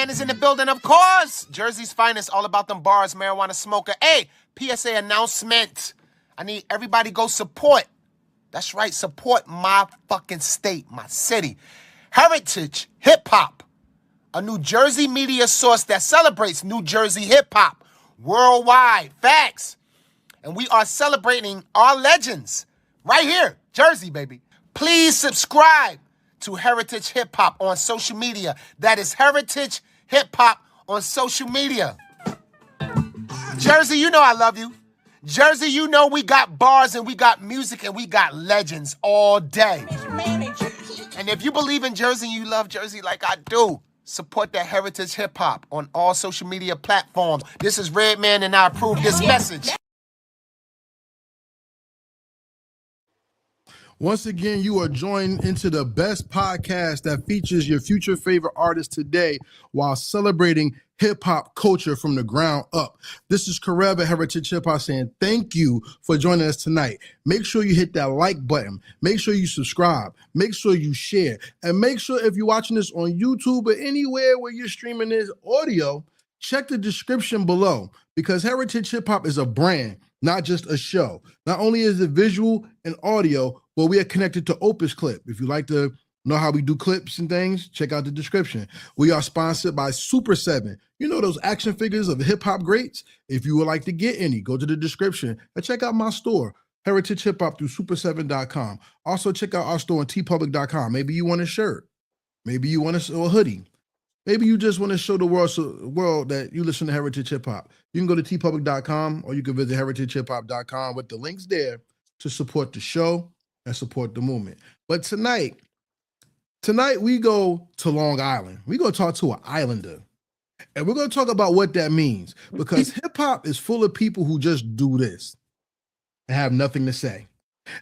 Man is in the building, of course. Jersey's finest, all about them bars, marijuana smoker. Hey, PSA announcement. I need everybody go support. That's right, support my fucking state, my city. Heritage Hip Hop, a New Jersey media source that celebrates New Jersey hip hop worldwide. Facts. And we are celebrating our legends right here, Jersey, baby. Please subscribe to Heritage Hip Hop on social media. That is Heritage Hip Hop on social media. Jersey, you know I love you. Jersey, you know we got bars and we got music and we got legends all day. And if you believe in Jersey and you love Jersey like I do, support that Heritage Hip Hop on all social media platforms. This is Redman and I approve this message. Once again, you are joined into the best podcast that features your future favorite artists today while celebrating hip-hop culture from the ground up. This is Karev at Heritage Hip Hop saying thank you for joining us tonight. Make sure you hit that like button. Make sure you subscribe. Make sure you share. And make sure if you're watching this on YouTube or anywhere where you're streaming this audio, check the description below because Heritage Hip Hop is a brand, not just a show. Not only is it visual and audio, but we are connected to Opus Clip. If you like to know how we do clips and things, check out the description. We are sponsored by Super 7. You know those action figures of hip-hop greats? If you would like to get any, go to the description and check out my store, Heritage Hip Hop through super7.com. Also check out our store on tpublic.com. Maybe you want a shirt. Maybe you want a hoodie. Maybe you just want to show the world that you listen to Heritage Hip Hop. You can go to tpublic.com or you can visit heritagehiphop.com with the links there to support the show and support the movement. But tonight we go to Long Island. We're going to talk to an islander. And we're going to talk about what that means because hip hop is full of people who just do this and have nothing to say.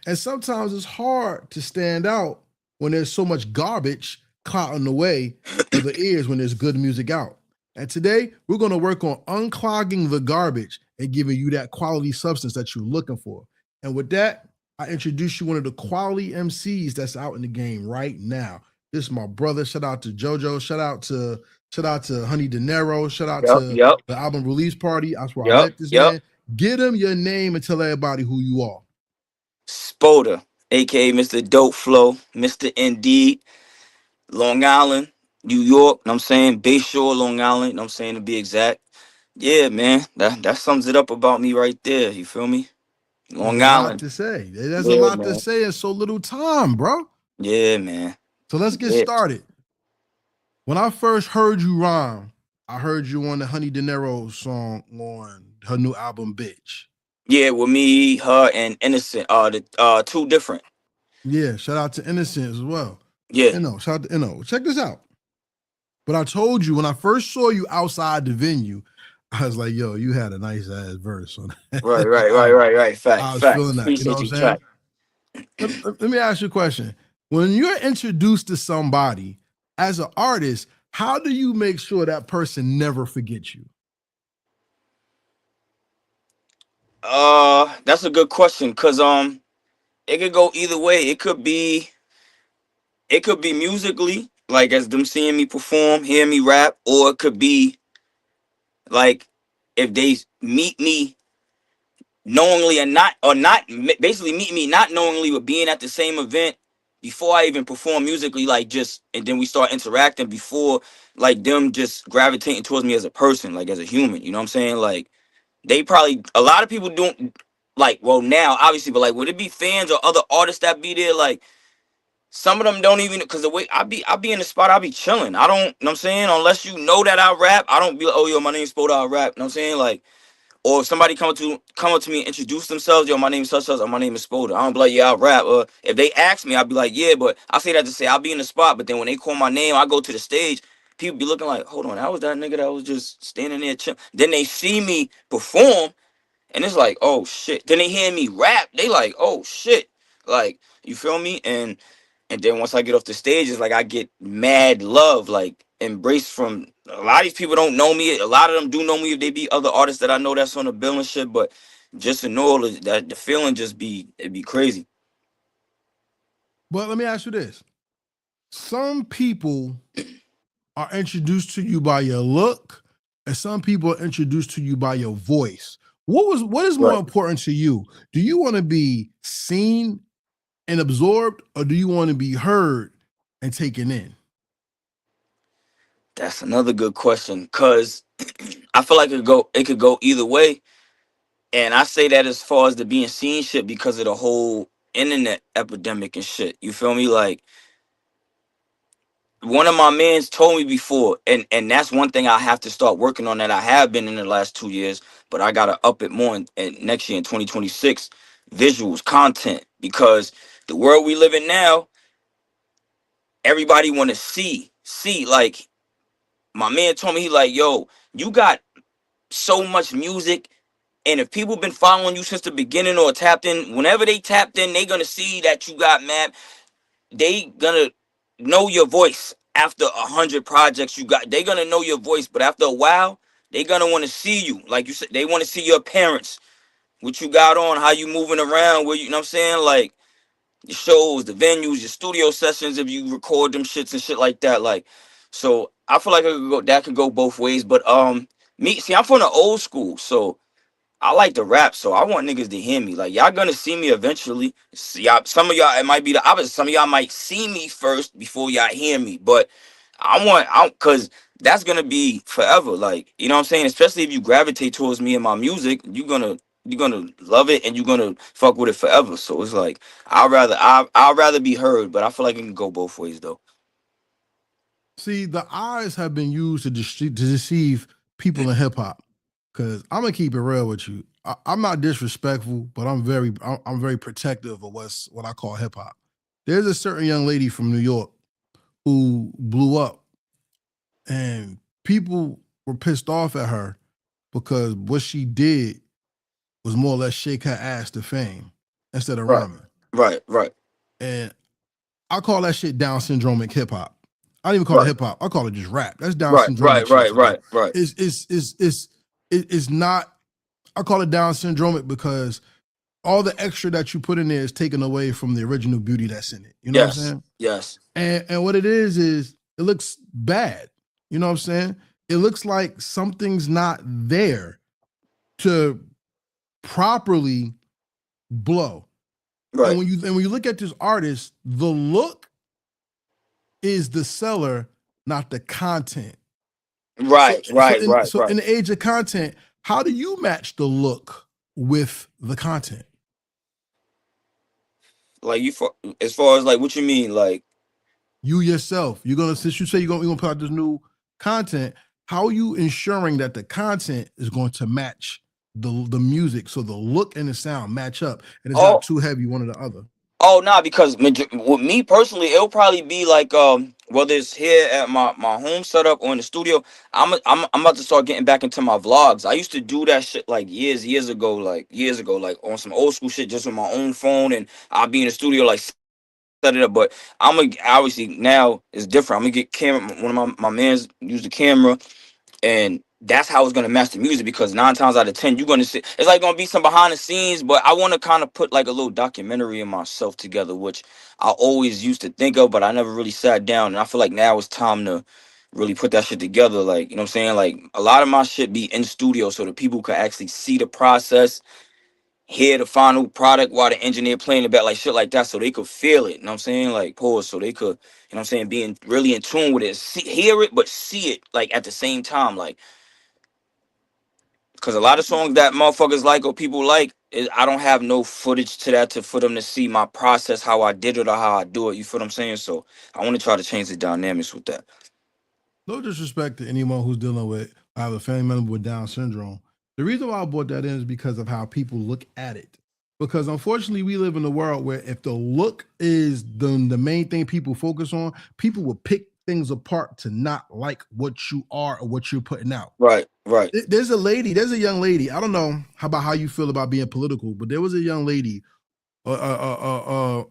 And sometimes it's hard to stand out when there's so much garbage clouding the way of the ears when there's good music out. And today we're going to work on unclogging the garbage and giving you that quality substance that you're looking for. And with that, I introduce you one of the quality MCs that's out in the game right now. This is my brother. Shout out to JoJo. Shout out to Honey De Niro. Shout out to the album release party. That's where I met this man. Get him your name and tell everybody who you are. Spoda, aka Mr. Dope Flow, Mr. Indeed, Long Island, New York. Know what I'm saying Bayshore, Long Island. Know what I'm saying to be exact. Yeah, man, that sums it up about me right there. You feel me? Long Island. To say. There's a lot to say in so little time, bro. Yeah, man. So let's get started. When I first heard you rhyme, I heard you on the Honey De Niro song on her new album, Bitch. Yeah, with me, her, and Innocent. The two different. Yeah, shout out to Innocent as well. Yeah. Shout out to Inno. Check this out. But I told you when I first saw you outside the venue, I was like, yo, you had a nice ass verse on that. Right. Fact. I was fact. feeling that. Appreciate you know what I'm saying? Let me ask you a question. When you're introduced to somebody as an artist, how do you make sure that person never forgets you? That's a good question because it could go either way. It could be musically, like as them seeing me perform, hear me rap, or it could be like if they meet me knowingly basically meet me not knowingly but being at the same event before I even perform musically, and then we start interacting before like them just gravitating towards me as a person, like as a human, you know what I'm saying? Like they probably, a lot of people don't like, well now obviously, but like would it be fans or other artists that be there? Like some of them don't even, because the way I be in the spot, I be chilling. I don't, you know what I'm saying? Unless you know that I rap, I don't be like, oh, yo, my name's Spoda, I rap. You know what I'm saying? Like, or if somebody come up to me and introduce themselves, yo, my name is such, or my name is Spoda. I don't be like, yeah, I rap. Or if they ask me, I'll be like, yeah, but I say that to say I'll be in the spot. But then when they call my name, I go to the stage, people be looking like, hold on, that was that nigga that was just standing there chilling. Then they see me perform, and it's like, oh, shit. Then they hear me rap, they like, oh, shit. Like, you feel me? And then once I get off the stage, it's like I get mad love, like embraced from a lot of these people don't know me. A lot of them do know me if they be other artists that I know that's on the bill and shit. But just to know that the feeling it'd be crazy. But let me ask you this. Some people are introduced to you by your look, and some people are introduced to you by your voice. What is more Right. important to you? Do you want to be seen and absorbed, or do you want to be heard and taken in? That's another good question, cause I feel like it could go either way, and I say that as far as the being seen shit because of the whole internet epidemic and shit. You feel me? Like one of my mans told me before, and that's one thing I have to start working on that I have been in the last 2 years, but I gotta up it more in next year in 2026. Visuals, content, because the world we live in now, everybody want to see. Like my man told me, he like, yo, you got so much music, and if people been following you since the beginning or tapped in, whenever they tapped in, they gonna see that you got mad. They gonna know your voice after 100 projects you got. They gonna know your voice, but after a while, they gonna want to see you. Like you said, they want to see your appearance, what you got on, how you moving around, where you know what I'm saying, like your shows, the venues, your studio sessions, if you record them shits and shit like that. Like, so I feel like that could go both ways. But me, see, I'm from the old school, so I like to rap, so I want niggas to hear me. Like y'all gonna see me eventually. See, some of y'all, it might be the opposite. Some of y'all might see me first before y'all hear me. But cause that's gonna be forever. Like, you know what I'm saying? Especially if you gravitate towards me and my music, you're gonna love it and you're gonna fuck with it forever. So it's like I'd rather be heard, but I feel like it can go both ways though. See, the eyes have been used to deceive people in hip hop. Cause I'm gonna keep it real with you. I'm not disrespectful, but I'm very protective of what I call hip hop. There's a certain young lady from New York who blew up, and people were pissed off at her because what she did was more or less shake her ass to fame instead of Right, rhyming. right. And I call that shit Down syndromic hip hop. I don't even call it Right, hip hop. I call it just rap. That's Down right, syndromic right, shit, right, fam. right, right, It's not. I call it Down syndromic because all the extra that you put in there is taken away from the original beauty that's in it. You know what I'm yes, saying? yes, And what it is it looks bad. You know what I'm saying? It looks like something's not there to properly blow. And right, when you look at this artist, the look is the seller, not the content. So right, so right, in right, so right. in the age of content, how do you match the look with the content? Like as far as like what you mean, like You yourself, since you say you're gonna put out this new content, how are you ensuring that the content is going to match the music so the look and the sound match up and it's not oh too heavy one or the other? nah, because with me personally, it'll probably be like whether it's here at my home setup or in the studio. I'm about to start getting back into my vlogs. I used to do that shit like years ago, like on some old school shit, just with my own phone, and I'll be in the studio like set it up. But I'm gonna obviously now it's different. I'm gonna get camera. One of my mans use the camera, and that's how it's gonna match the music, because 9 times out of 10 you're gonna see it's like gonna be some behind the scenes, but I want to kind of put like a little documentary of myself together, which I always used to think of, but I never really sat down, and I feel like now it's time to really put that shit together. Like, you know what I'm saying, like a lot of my shit be in studio so that people could actually see the process, hear the final product while the engineer playing the back, like shit like that, so they could feel it. You know what I'm saying? Like pause, so they could, you know what I'm saying, being really in tune with it, hear it, but see it like at the same time, like. Cause a lot of songs that motherfuckers like or people like, I don't have no footage to that for them to see my process, how I did it or how I do it. You feel what I'm saying? So I want to try to change the dynamics with that. No disrespect to anyone who's dealing with I have a family member with Down syndrome. The reason why I brought that in is because of how people look at it. Because unfortunately, we live in a world where if the look is the main thing people focus on, people will pick things apart to not like what you are or what you're putting out. Right, right, There's a young lady. I don't know how you feel about being political, but there was a young lady, a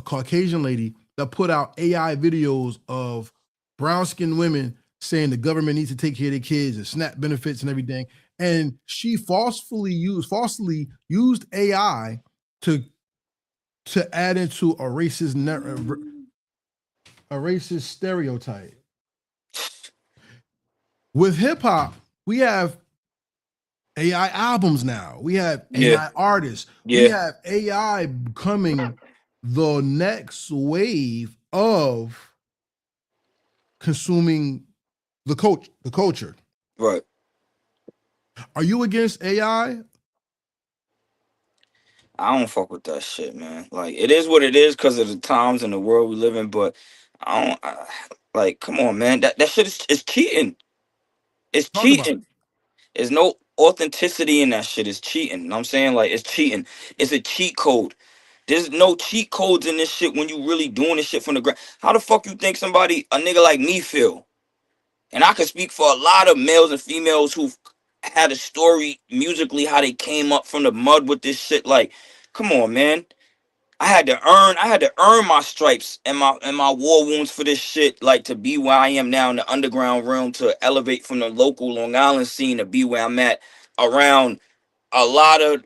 Caucasian lady that put out AI videos of brown skinned women saying the government needs to take care of their kids and SNAP benefits and everything. And she falsely used AI to add into a racist stereotype. With hip hop, we have AI albums now. We have Yeah, AI artists. We yeah, have AI becoming the next wave of consuming the culture. right. Are you against AI? I don't fuck with that shit, man. Like, it is what it is because of the times and the world we live in. But I don't like. Come on, man. That shit is cheating. It's Talk about it. cheating. There's no authenticity in that shit. It's cheating. You know what I'm saying? Like, it's cheating. It's a cheat code. There's no cheat codes in this shit when you really doing this shit from the ground. How the fuck you think a nigga like me feel? And I can speak for a lot of males and females who've had a story musically, how they came up from the mud with this shit. Like, come on, man. I had to earn my stripes and my war wounds for this shit, like to be where I am now in the underground realm, to elevate from the local Long Island scene to be where I'm at around a lot of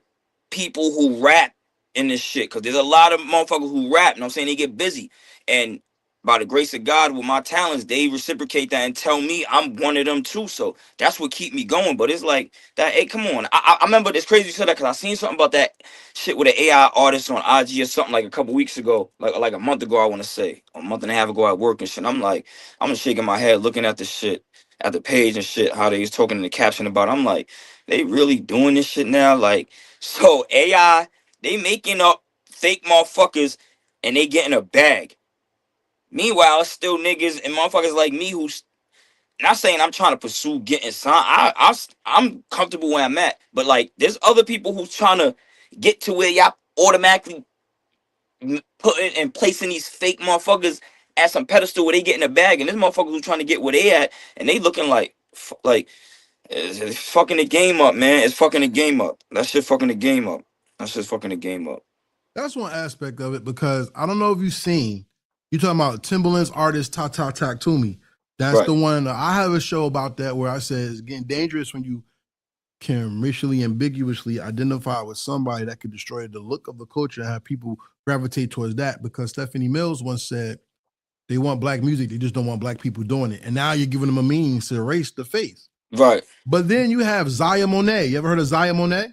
people who rap in this shit. Cause there's a lot of motherfuckers who rap, you know what I'm saying? They get busy. And by the grace of God, with my talents, they reciprocate that and tell me I'm one of them too. So that's what keep me going. But it's like that, hey, come on. I remember this crazy shit because I seen something about that shit with an AI artist on IG or something like a couple weeks ago, like a month ago, I want to say, a month and a half ago at work and shit. I'm like, I'm just shaking my head looking at the shit, at the page and shit, how they was talking in the caption about it. I'm like, they really doing this shit now? Like, so AI, they making up fake motherfuckers and they getting a bag. Meanwhile, it's still niggas and motherfuckers like me who's not saying I'm trying to pursue getting signed. I'm comfortable where I'm at, but like there's other people who's trying to get to where y'all automatically putting and placing these fake motherfuckers at some pedestal where they get in a bag, and this motherfuckers who's trying to get where they at, and they looking like it's fucking the game up, man. It's fucking the game up. That shit fucking the game up. That shit's fucking the game up. That's one aspect of it because I don't know if you've seen. You talking about Timberland's artist Ta Ta Tak to me. That's Right. the one. I have a show about that where I said it's getting dangerous when you can racially ambiguously identify with somebody that could destroy the look of the culture and have people gravitate towards that. Because Stephanie Mills once said they want black music, they just don't want black people doing it. And now you're giving them a means to erase the face. Right. But then you have Zaya Monet. You ever heard of Zaya Monet?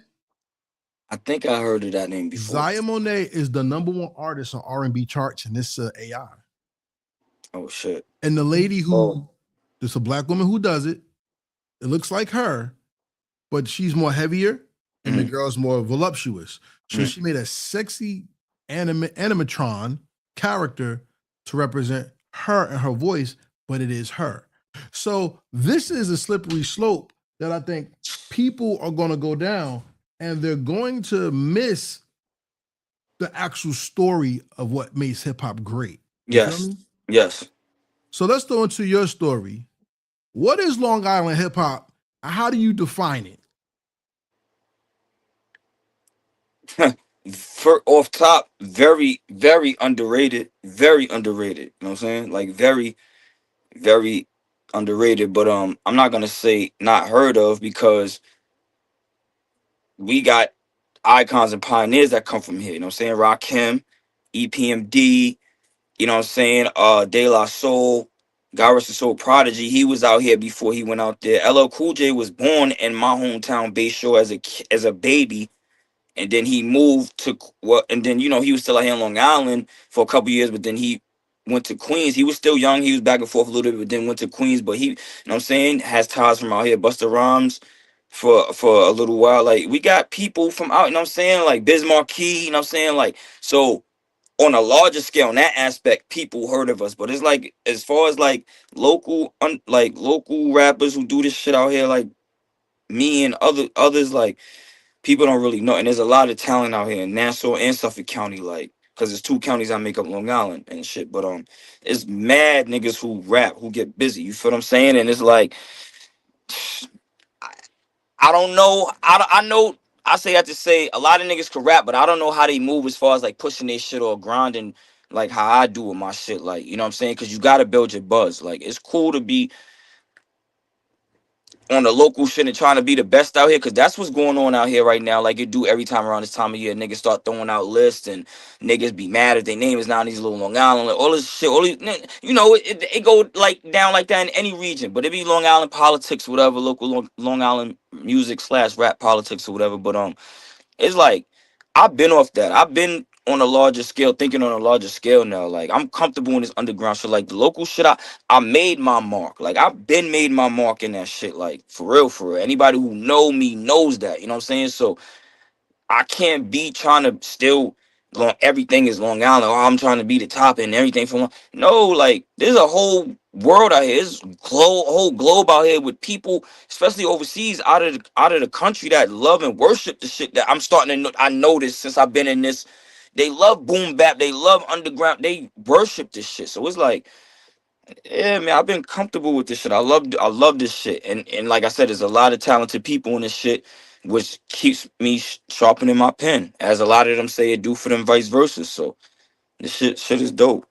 I think I heard of that name before. Zaya Monet is the #1 artist on R&B charts, and it's AI. Oh shit. And the lady who, there's a black woman who does it. It looks like her, but she's more heavier, and the girl's more voluptuous. So she made a sexy animatron character to represent her and her voice, but it is her. So this is a slippery slope that I think people are going to go down, and they're going to miss the actual story of what makes hip hop great. You feel Yes. me? Yes. So let's go into your story. What is Long Island hip hop? How do you define it? Off top, very, very underrated. Very underrated. You know what I'm saying? Like very, very underrated. But I'm not gonna say not heard of because we got icons and pioneers that come from here. You know what I'm saying? Rakim, EPMD, you know what I'm saying? De La Soul, God rest his soul, Prodigy. He was out here before he went out there. LL Cool J was born in my hometown Bayshore as a baby, and then he moved to and then he was still out here in Long Island for a couple years, but then he went to Queens. He was still young. He was back and forth a little bit, but then went to Queens. But he, you know what I'm saying, has ties from out here. Busta Rhymes for a little while. Like we got people from out, you know what I'm saying, like Biz Markie, you know what I'm saying, like so on a larger scale in that aspect, people heard of us. But it's like as far as like local rappers who do this shit out here, like me and others, like people don't really know. And there's a lot of talent out here in Nassau and Suffolk County, like because there's two counties that make up Long Island and shit. But it's mad niggas who rap who get busy. You feel what I'm saying? And it's like I don't know. I know. I say that to say a lot of niggas can rap, but I don't know how they move as far as like pushing their shit or grinding like how I do with my shit. Like, you know what I'm saying? Because you got to build your buzz. Like, it's cool to be on the local shit and trying to be the best out here, because that's what's going on out here right now. Like you do every time around this time of year, niggas start throwing out lists and niggas be mad if their name is not in these little Long Island, like, all this shit, all these, you know, it go like down like that in any region, but it be Long Island politics, whatever, local Long Island music / rap politics or whatever. But it's like I've been off that. I've been on a larger scale, thinking on a larger scale now. Like I'm comfortable in this underground shit. Like the local shit, I made my mark. Like I've been made my mark in that shit. Like for real, for real. Anybody who know me knows that. You know what I'm saying? So I can't be trying to still everything is Long Island. Oh, I'm trying to be the top and everything from no, like there's a whole world out here. There's whole globe out here with people, especially overseas, out of the country that love and worship the shit that I'm starting to I noticed since I've been in this. They love boom bap. They love underground. They worship this shit. So it's like, yeah, man, I've been comfortable with this shit. I love this shit. And like I said, there's a lot of talented people in this shit, which keeps me sharpening my pen, as a lot of them say it do for them, vice versa. So this shit is dope.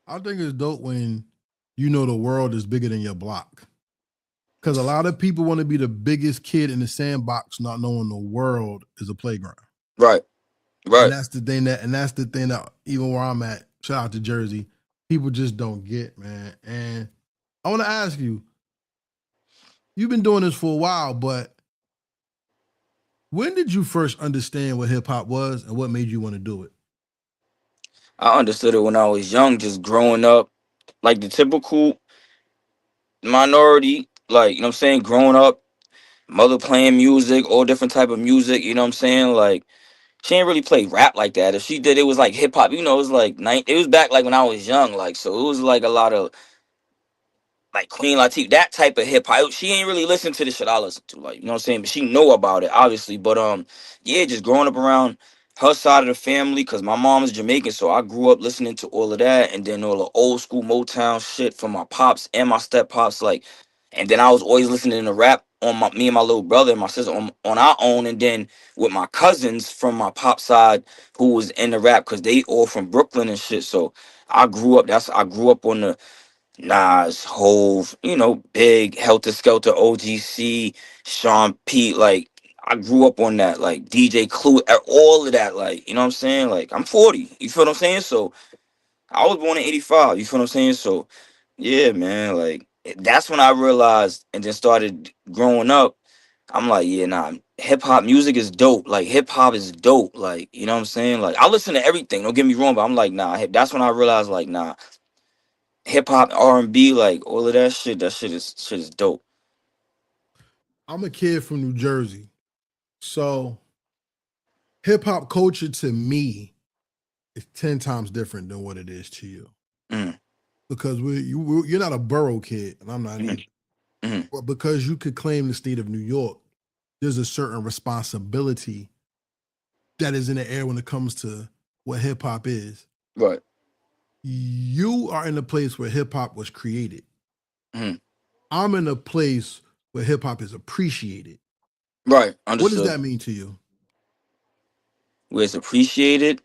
I think it's dope when you know the world is bigger than your block. Because a lot of people want to be the biggest kid in the sandbox, not knowing the world is a playground. Right. And that's the thing that even where I'm at, shout out to Jersey, people just don't get, man. And I want to ask you, you've been doing this for a while, but when did you first understand what hip hop was and what made you want to do it? I understood it when I was young, just growing up, like the typical minority, like, you know what I'm saying, growing up, mother playing music, all different type of music, you know what I'm saying? Like she didn't really play rap like that. If she did, it was like hip hop. You know, it was like it was back like when I was young. Like so, it was like a lot of like Queen Latifah, that type of hip hop. She ain't really listen to the shit I listen to, like, you know what I'm saying? But she know about it, obviously. But yeah, just growing up around her side of the family, because my mom is Jamaican, so I grew up listening to all of that, and then all the old school Motown shit from my pops and my step pops, like, and then I was always listening to rap on me and my little brother and my sister on our own, and then with my cousins from my pop side who was in the rap, because they all from Brooklyn and shit. So I grew up on the Nas, Hove, you know, Big, Helter Skelter, OGC, Sean Pete, like I grew up on that, like DJ Clue, all of that, like, you know what I'm saying? Like I'm 40, you feel what I'm saying? So I was born in 85, you feel what I'm saying? So yeah, man, like that's when I realized and then started growing up. I'm like, yeah, nah, hip hop music is dope. Like hip hop is dope. Like, you know what I'm saying? Like I listen to everything, don't get me wrong, but I'm like, nah, that's when I realized like, nah, hip hop, R&B, like all of that shit. That shit is dope. I'm a kid from New Jersey, so hip hop culture to me is 10 times different than what it is to you. Mm. Because you're not a borough kid, and I'm not either. Mm-hmm. But because you could claim the state of New York, there's a certain responsibility that is in the air when it comes to what hip hop is. Right. You are in a place where hip hop was created. Mm-hmm. I'm in a place where hip hop is appreciated. Right. Understood. What does that mean to you? Where it's appreciated?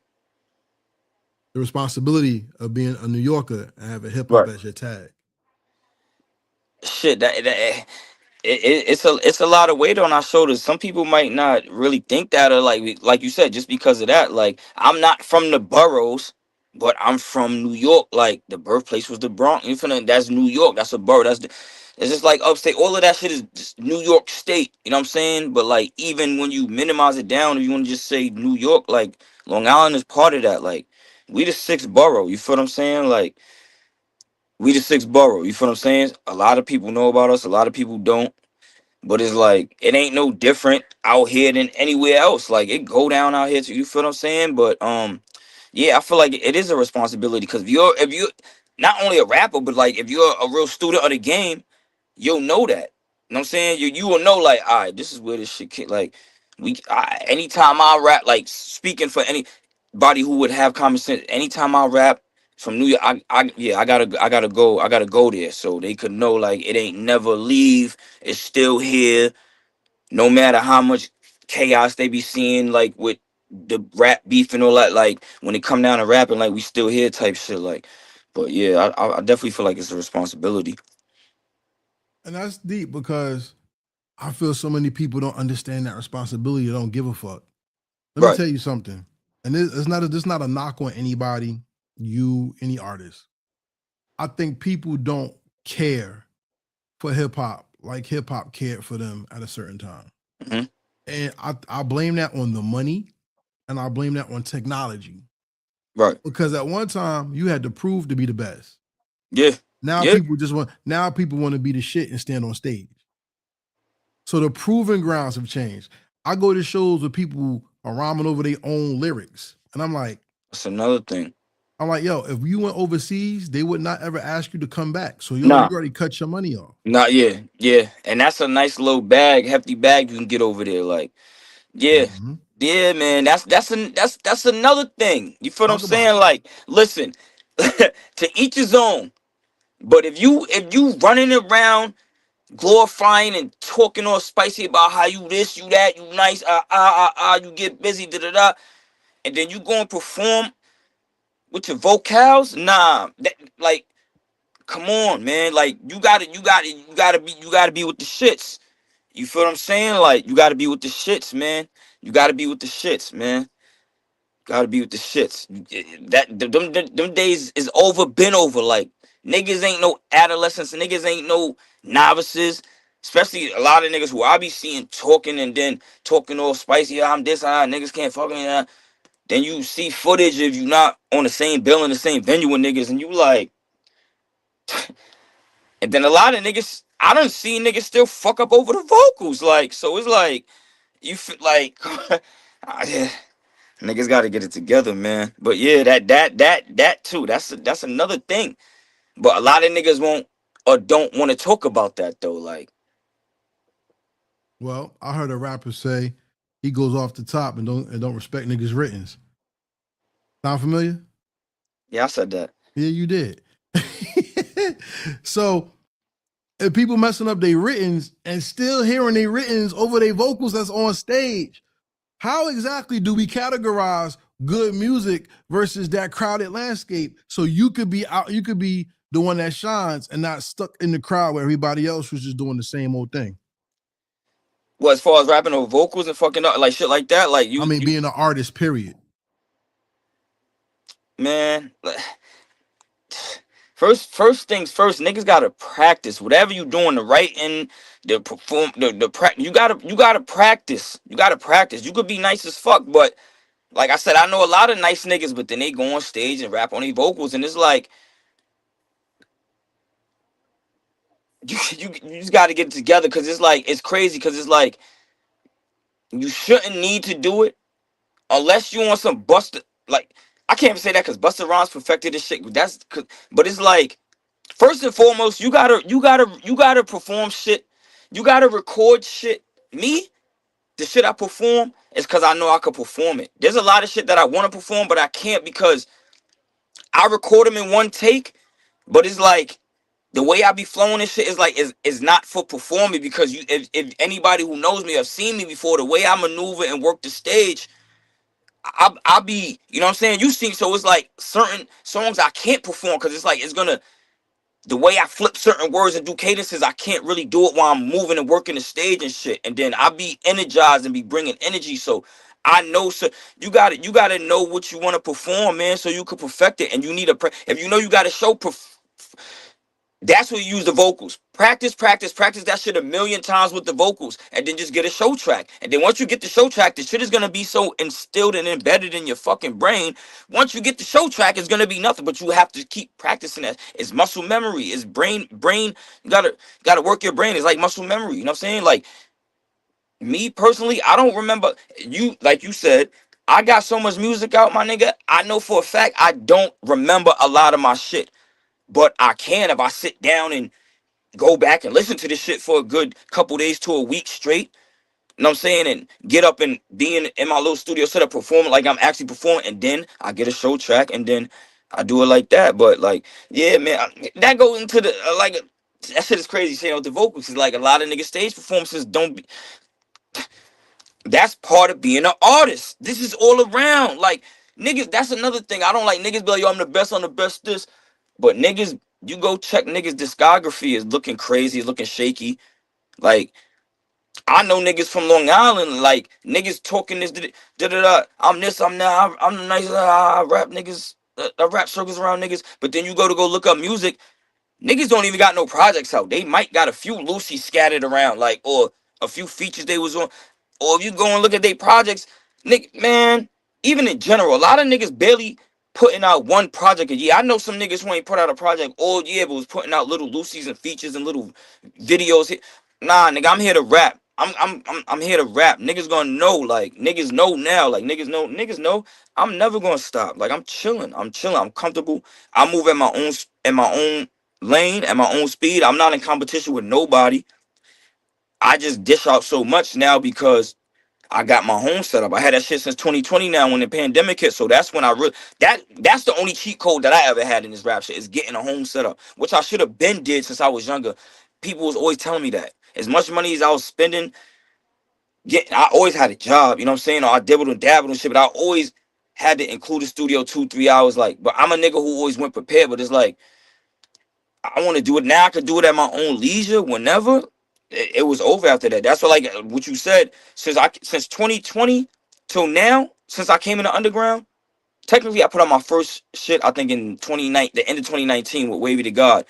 The responsibility of being a New Yorker and having hip hop as your tag. Shit, it's a lot of weight on our shoulders. Some people might not really think that, or like you said, just because of that. Like I'm not from the boroughs, but I'm from New York. Like the birthplace was the Bronx. You feel? That's New York. That's a borough. It's just like upstate. All of that shit is just New York State. You know what I'm saying? But like even when you minimize it down, if you want to just say New York, like Long Island is part of that. Like we the sixth borough. You feel what I'm saying? Like we the sixth borough. You feel what I'm saying? A lot of people know about us. A lot of people don't. But it's like it ain't no different out here than anywhere else. Like it go down out here too. You feel what I'm saying? But yeah, I feel like it is a responsibility, because if you're not only a rapper, but like if you're a real student of the game, you'll know that. You know what I'm saying? You will know, like, all right, this is where this shit like anytime I rap, like speaking for anybody who would have common sense, anytime I rap from New York, I gotta go there so they could know, like, it ain't never leave. It's still here, no matter how much chaos they be seeing, like with the rap beef and all that. Like when it come down to rapping, like we still here type shit. Like, but yeah, I definitely feel like it's a responsibility. And that's deep because I feel so many people don't understand that responsibility. Or don't give a fuck. Let me Right. tell you something. And this not a knock on anybody, you, any artist. I think people don't care for hip hop like hip hop cared for them at a certain time. Hmm. And I blame that on the money and I blame that on technology. Right. Because at one time you had to prove to be the best. Yeah. Now Yeah. people want to be the shit and stand on stage. So the proving grounds have changed. I go to shows where people are rhyming over their own lyrics. And I'm like, That's another thing. yo, if you went overseas, they would not ever ask you to come back. So you Nah. already cut your money off. Nah. Yeah. Yeah. And that's a nice little bag, hefty bag you can get over there. Like, yeah. Mhm. Yeah, man. That's another thing. You feel what I'm Talk about saying? it. Like, listen, to each his own. But if you running around glorifying and talking all spicy about how you this, you that, you nice, you get busy, da da da, and then you go and perform with your vocals, nah, that, like, come on, man, like you gotta be with the shits. You feel what I'm saying? Like, you gotta be with the shits, man. You gotta be with the shits, man. Gotta be with the shits. Them days is over, been over. Like, niggas ain't no adolescents, niggas ain't no novices. Especially a lot of niggas who I be seeing talking and then talking all spicy. I'm this, niggas can't fuck me. Then you see footage if you not on the same bill in the same venue with niggas, and you like, and then a lot of niggas, I don't see niggas still fuck up over the vocals. Like, so it's like you feel like, yeah, niggas got to get it together, man. But yeah, that too. That's another thing. But a lot of niggas won't or don't want to talk about that though. Like, Well, I heard a rapper say he goes off the top and don't respect niggas' writtens. Sound familiar? yeah, I said that. Yeah, you did. So if people messing up their writtens and still hearing their writtens over their vocals that's on stage, how exactly do we categorize good music versus that crowded landscape? So you could be the one that shines and not stuck in the crowd where everybody else was just doing the same old thing. Well, as far as rapping over vocals and fucking up like shit like that, like I mean, being an artist, period. man. First things first, niggas gotta practice whatever you doing, the writing, the perform, the you gotta practice. You gotta practice. You could be nice as fuck, but like I said, I know a lot of nice niggas, but then they go on stage and rap on their vocals, and it's like you just gotta get it together, because it's like it's crazy, because it's like you shouldn't need to do it unless you want some Buster. Like, I can't even say that because Busta Rhymes perfected this shit. But it's like, first and foremost, you gotta perform shit. You gotta record shit. Me, the shit I perform is because I know I could perform it. There's a lot of shit that I want to perform, but I can't because I record them in one take. But it's like the way I be flowing and shit is like is not for performing, because if anybody who knows me have seen me before, the way I maneuver and work the stage, I be, you know what I'm saying? You see, so it's like certain songs I can't perform because it's like it's gonna, the way I flip certain words and do cadences, I can't really do it while I'm moving and working the stage and shit. And then I be energized and be bringing energy. So I know, so you gotta know what you want to perform, man, so you can perfect it. And you need if you know you got to show. That's where you use the vocals. Practice that shit a million times with the vocals, and then just get a show track. And then once you get the show track, the shit is gonna be so instilled and embedded in your fucking brain. Once you get the show track, it's gonna be nothing. But you have to keep practicing that. It's muscle memory. It's brain. You gotta work your brain. It's like muscle memory. You know what I'm saying? Like, me personally, I don't remember you. Like you said, I got so much music out, my nigga. I know for a fact I don't remember a lot of my shit. But I can if I sit down and go back and listen to this shit for a good couple days to a week straight. You know what I'm saying? And get up and be in my little studio set up performing like I'm actually performing. And then I get a show track and then I do it like that. But like, yeah, man, that goes into the, that shit is crazy saying with the vocals. It's like a lot of niggas stage performances don't be, that's part of being an artist. This is all around. Like, niggas, that's another thing. I don't like niggas be like, yo, I'm the best, I'm the best this. But niggas you go check niggas discography is looking crazy, looking shaky. Like I know niggas from Long Island, like niggas talking this da da da. I'm this, I'm that, I'm nice. I rap niggas, I rap circles around niggas. But then you go look up music. Niggas don't even got no projects out. They might got a few Lucy scattered around, like, or a few features they was on. Or if you go and look at their projects, nigga, man, even in general, a lot of niggas barely putting out one project a year. I know some niggas who ain't put out a project all year, but was putting out little Lucy's and features and little videos. Nah, nigga, I'm here to rap. I'm here to rap. Niggas gonna know, like niggas know now, like niggas know. I'm never gonna stop. Like I'm chilling. I'm comfortable. I move at my own lane at my own speed. I'm not in competition with nobody. I just dish out so much now because I got my home set up. I had that shit since 2020 now when the pandemic hit. So that's when I really that's the only cheat code that I ever had in this rap shit is getting a home set up, which I should have been did since I was younger. People was always telling me that. As much money as I was spending, I always had a job, you know what I'm saying? Or I dibbled and dabbled and shit, but I always had to include the studio 2-3 hours. Like, but I'm a nigga who always went prepared, but it's like I want to do it now. I could do it at my own leisure whenever. It was over after that. That's what, like what you said. Since 2020 till now, since I came in the underground, technically I put out my first shit. I think in 2019, the end of 2019 with Wavy to God.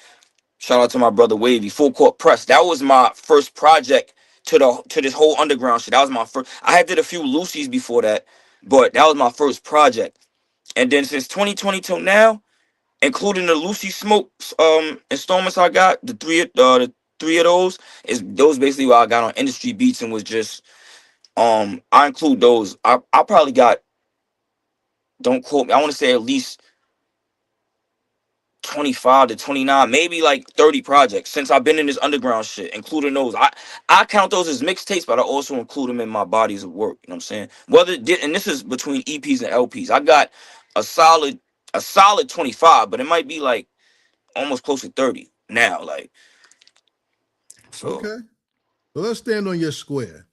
Shout out to my brother Wavy. Full Court Press. That was my first project to this whole underground shit. That was my first. I had did a few Lucy's before that, but that was my first project. And then since 2020 till now, including the Lucy Smoke installments I got, the three of those is those basically what I got on industry beats and was just I include those. I probably got, don't quote me, I want to say at least 25 to 29, maybe like 30 projects since I've been in this underground shit, including those. I count those as mixtapes, but I also include them in my bodies of work. You know what I'm saying? And this is between EPs and LPs. I got a solid 25, but it might be like almost close to 30 now. Like, so Okay. So let's stand on your square.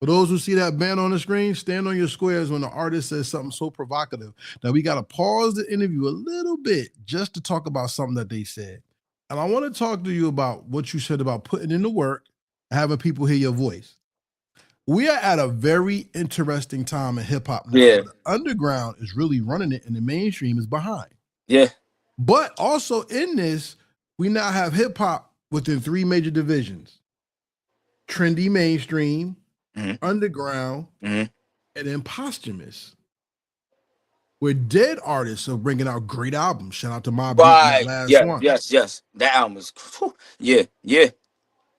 For those who see that band on the screen, stand on your squares when the artist says something so provocative. Now we got to pause the interview a little bit just to talk about something that they said. And I want to talk to you about what you said about putting in the work, having people hear your voice. We are at a very interesting time in hip hop now. Yeah. The underground is really running it and the mainstream is behind. yeah, But also in this, we now have hip hop within 3 major divisions: trendy mainstream, underground, and then posthumous. Where dead artists are bringing out great albums. Shout out to my right. last one. Yes. That album is, yeah.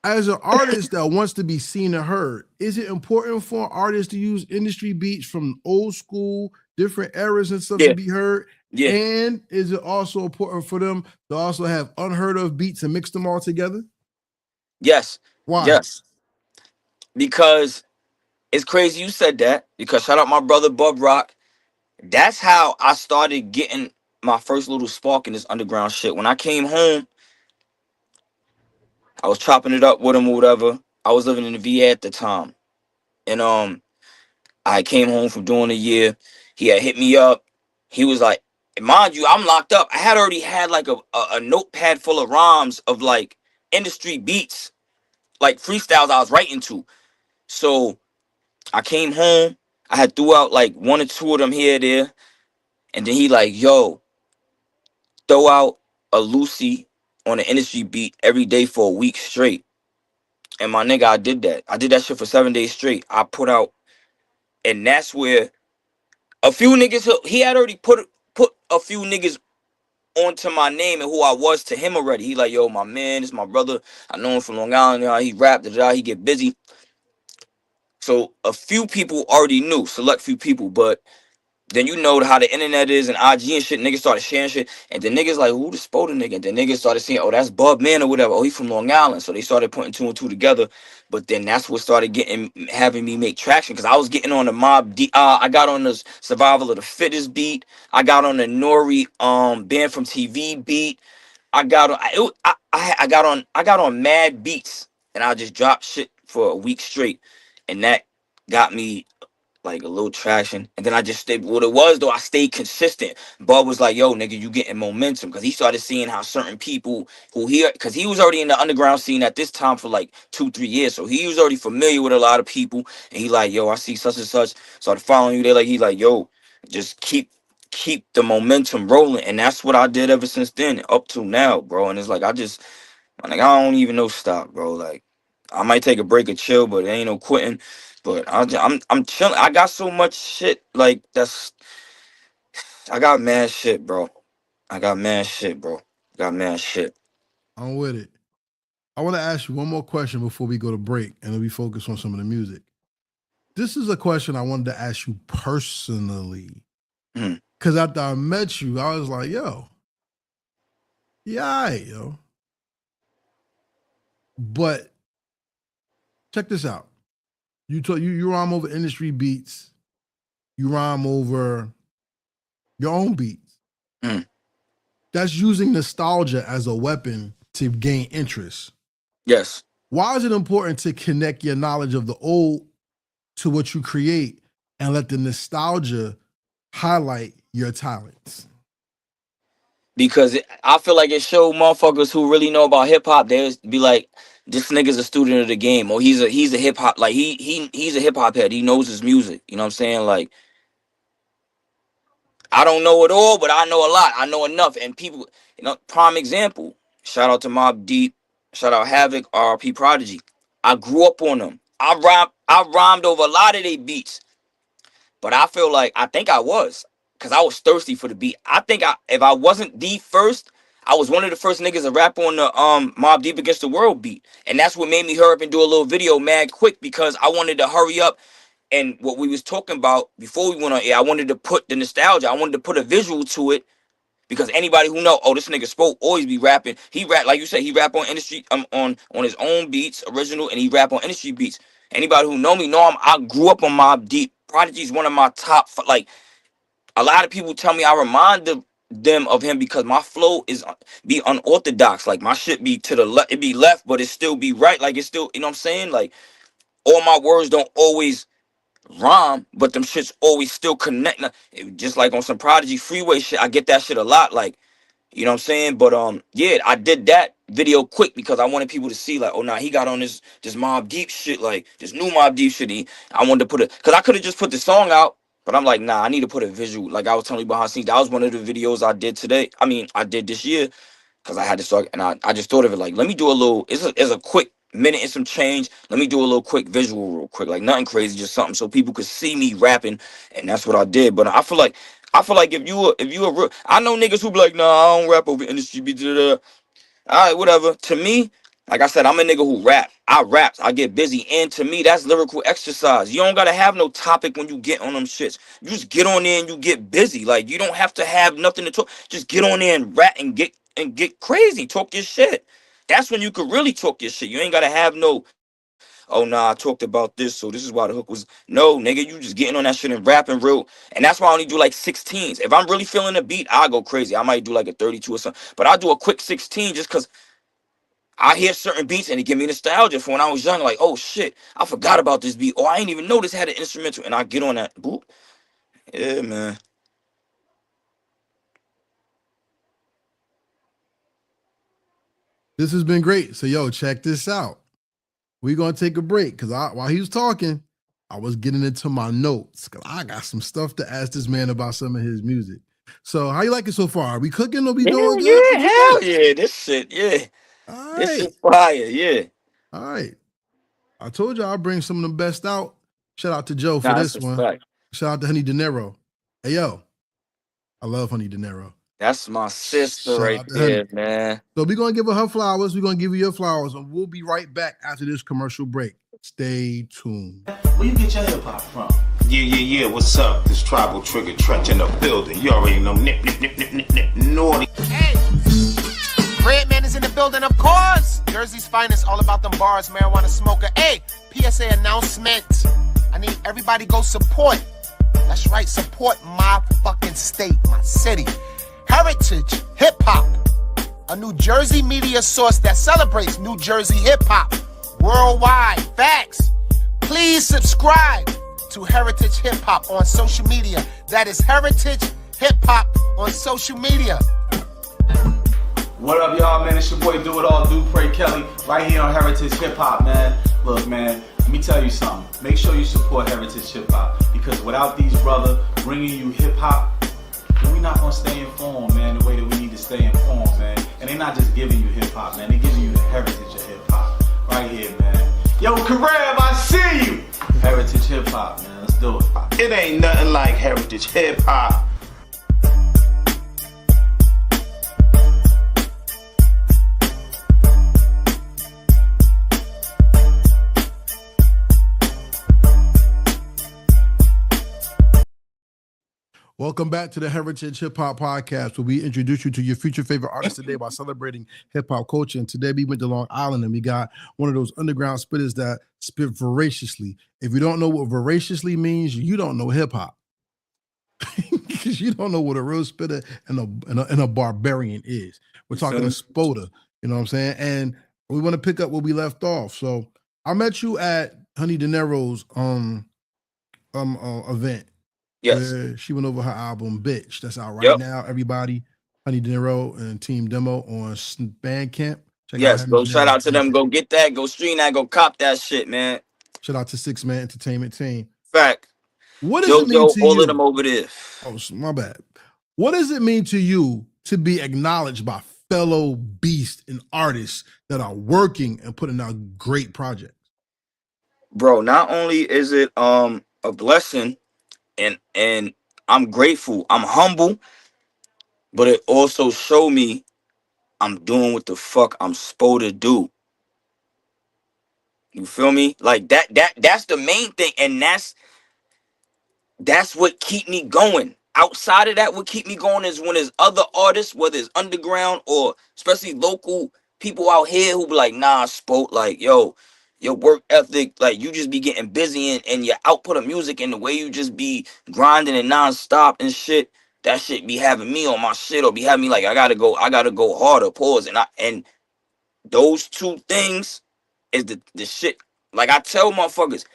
As an artist that wants to be seen and heard, is it important for an artist to use industry beats from old school, different eras and stuff to be heard? Yeah. And is it also important for them to also have unheard of beats and mix them all together? Yes. Why? Yes. Because it's crazy you said that, because shout out my brother Bub Rock. That's how I started getting my first little spark in this underground shit. When I came home, I was chopping it up with him or whatever. I was living in the VA at the time. And I came home from doing a year. He had hit me up. He was like, mind you, I'm locked up. I had already had like a notepad full of rhymes of like industry beats, like freestyles I was writing to. So I came home. I had threw out like 1 or 2 of them here or there. And then he like, yo, throw out a Lucy on an industry beat every day for a week straight. And my nigga, I did that. I did that shit for 7 days straight. I put out, and that's where a few niggas, he had already put a few niggas onto my name and who I was to him already. He like, yo, my man, this is my brother. I know him from Long Island. He rapped, he get busy. So a few people already knew, select few people, but then you know how the internet is and IG and shit. Niggas started sharing shit, and the niggas like, who the Spoda nigga? And then niggas started saying, oh, that's Bub Man or whatever. Oh, he from Long Island. So they started putting 2 and 2 together. But then that's what started having me make traction, because I was getting on the Mob. I got on the Survival of the Fittest beat. I got on the Nori Band from TV beat. I got on mad beats, and I just dropped shit for a week straight, and that got me like a little traction, and then I just stayed. What it was though, I stayed consistent. Bud was like, "Yo, nigga, you getting momentum," because he started seeing how certain people because he was already in the underground scene at this time for like 2-3 years, so he was already familiar with a lot of people, and he like, "Yo, I see such and such." Started following you. He like, "Yo, just keep the momentum rolling," and that's what I did ever since then up to now, bro. And it's like I don't even know stop, bro. Like I might take a break or chill, but it ain't no quitting. But I'm chilling. I got so much shit. Like I got mad shit, bro. I got mad shit, bro. Got mad shit. I'm with it. I want to ask you one more question before we go to break, and then we focus on some of the music. This is a question I wanted to ask you personally. Because after I met you, I was like, yo, yeah, all right, yo. But check this out. You rhyme over industry beats. You rhyme over your own beats. That's using nostalgia as a weapon to gain interest. Yes. Why is it important to connect your knowledge of the old to what you create and let the nostalgia highlight your talents? Because I feel like it showed motherfuckers who really know about hip hop. They'll be like, "This nigga's a student of the game," or he's a hip hop, like he's a hip hop head. He knows his music. You know what I'm saying? Like, I don't know it all, but I know a lot. I know enough. And people, prime example. Shout out to Mobb Deep. Shout out Havoc, RP Prodigy. I grew up on them. I rhymed over a lot of their beats. But I feel like I think I was. Because I was thirsty for the beat. I think if I wasn't the first, I was one of the first niggas to rap on the Mobb Deep Against the World beat. And that's what made me hurry up and do a little video mad quick, because I wanted to hurry up. And what we was talking about before we went on air, I wanted to put the nostalgia. I wanted to put a visual to it, because anybody who know, oh, this nigga Spoke always be rapping. He rap, like you said, he rap on industry, on his own beats, original, and he rap on industry beats. Anybody who know me know I grew up on Mobb Deep. Prodigy's one of my top, like, a lot of people tell me I remind them of him because my flow be unorthodox. Like, my shit be to the left, it be left, but it still be right. Like, it's still, you know what I'm saying? Like, all my words don't always rhyme, but them shits always still connect. Just like on some Prodigy Freeway shit, I get that shit a lot. Like, you know what I'm saying? But yeah, I did that video quick because I wanted people to see, like, oh, nah, he got on this Mobb Deep shit, like this new Mobb Deep shit. I wanted to because I could have just put the song out, but I'm like, nah, I need to put a visual. Like I was telling you behind the scenes, that was one of the videos I did today. I mean, I did this year, because I had to start, and I just thought of it like, let me do a little. It's a quick minute and some change. Let me do a little quick visual real quick, like nothing crazy, just something so people could see me rapping, and that's what I did. But I feel like if you a real, I know niggas who be like, nah, I don't rap over industry beats. All right, whatever. To me, like I said, I'm a nigga who rap. I raps. I get busy, and to me, that's lyrical exercise. You don't gotta have no topic when you get on them shits. You just get on there and you get busy. Like, you don't have to have nothing to talk. Just get on there and rap and get crazy. Talk your shit. That's when you could really talk your shit. You ain't gotta have no, oh nah, I talked about this, so this is why the hook was. No, nigga, you just getting on that shit and rapping real. And that's why I only do like 16s. If I'm really feeling the beat, I'll go crazy. I might do like a 32 or something. But I'll do a quick 16 just because I hear certain beats and it give me nostalgia for when I was young. Like, oh shit, I forgot about this beat. Or I ain't even know this had an instrumental. And I get on that. Boop. Yeah, man. This has been great. So, yo, check this out. We're going to take a break because while he was talking, I was getting into my notes because I got some stuff to ask this man about some of his music. So, how you like it so far? Are we cooking or we doing good? Yeah, hell yeah. This shit, yeah. All This right. shit fire, yeah. All right. I told you I'll bring some of the best out. Shout out to Joe for this one. Fact. Shout out to Honey De Niro. Hey, yo. I love Honey De Niro. That's my sister right there, man. So we're going to give her flowers. We're going to give you your flowers. And we'll be right back after this commercial break. Stay tuned. Where you get your hip hop from? Yeah. What's up? This Tribal Trigger Trench in the building. You already know. Nip, naughty. Hey, Redman is in the building, of course. Jersey's finest, all about them bars, marijuana smoker. Hey, PSA announcement. I need everybody go support. That's right, support my fucking state, my city. Heritage Hip Hop, a New Jersey media source that celebrates New Jersey hip hop worldwide. Facts. Please subscribe to Heritage Hip Hop on social media. That is Heritage Hip Hop on social media. What up, y'all, man? It's your boy Do It All, Do Pray Kelly, right here on Heritage Hip Hop, man. Look, man, let me tell you something. Make sure you support Heritage Hip Hop, because without these brothers bringing you hip hop, we're not gonna stay informed, man, the way that we need to stay informed, man. And they're not just giving you hip hop, man. They're giving you the heritage of hip hop, right here, man. Yo, Kareb, I see you. Heritage Hip Hop, man. Let's do it. It ain't nothing like Heritage Hip Hop. Welcome back to the Heritage Hip Hop Podcast, where we introduce you to your future favorite artists today by celebrating hip hop culture. And today we went to Long Island and we got one of those underground spitters that spit voraciously. If you don't know what voraciously means, you don't know hip hop, because you don't know what a real spitter and a barbarian is. We're talking to Spoda, you know what I'm saying? And we want to pick up where we left off. So I met you at Honey De Niro's event. Yes. Where she went over her album Bitch. That's out right now. Everybody, Honey De Niro and Team Demo on Bandcamp. Yes, go shout out to them. Go get that. Go stream that. Go cop that shit, man. Shout out to 6 Man Entertainment Team. Fact. What does it mean to all you? of them over there. Oh, my bad. What does it mean to you to be acknowledged by fellow beasts and artists that are working and putting out great projects? Bro, not only is it a blessing, and I'm grateful, I'm humble, but it also showed me I'm doing what the fuck I'm supposed to do. You feel me? Like that's the main thing, and that's what keep me going. Outside of that, what keep me going is when there's other artists, whether it's underground or especially local people out here who be like, nah, Spoke, like, yo, your work ethic, like, you just be getting busy and your output of music and the way you just be grinding and nonstop and shit, that shit be having me on my shit, or be having me like, I gotta go harder, pause. And those two things is the shit. Like, I tell motherfuckers,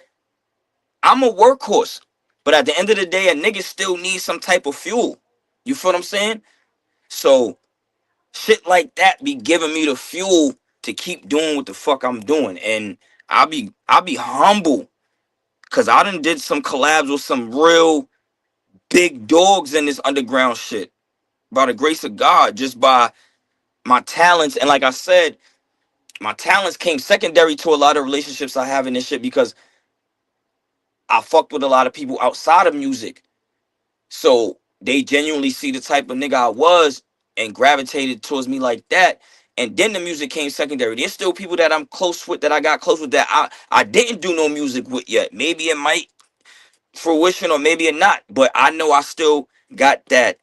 I'm a workhorse, but at the end of the day, a nigga still needs some type of fuel. You feel what I'm saying? So shit like that be giving me the fuel to keep doing what the fuck I'm doing. And I'll be humble, because I done did some collabs with some real big dogs in this underground shit by the grace of God, just by my talents. And like I said, my talents came secondary to a lot of relationships I have in this shit, because I fucked with a lot of people outside of music. So they genuinely see the type of nigga I was and gravitated towards me like that. And then the music came secondary. There's still people that I'm close with, that I got close with, that I didn't do no music with yet. Maybe it might fruition or maybe it not. But I know I still got that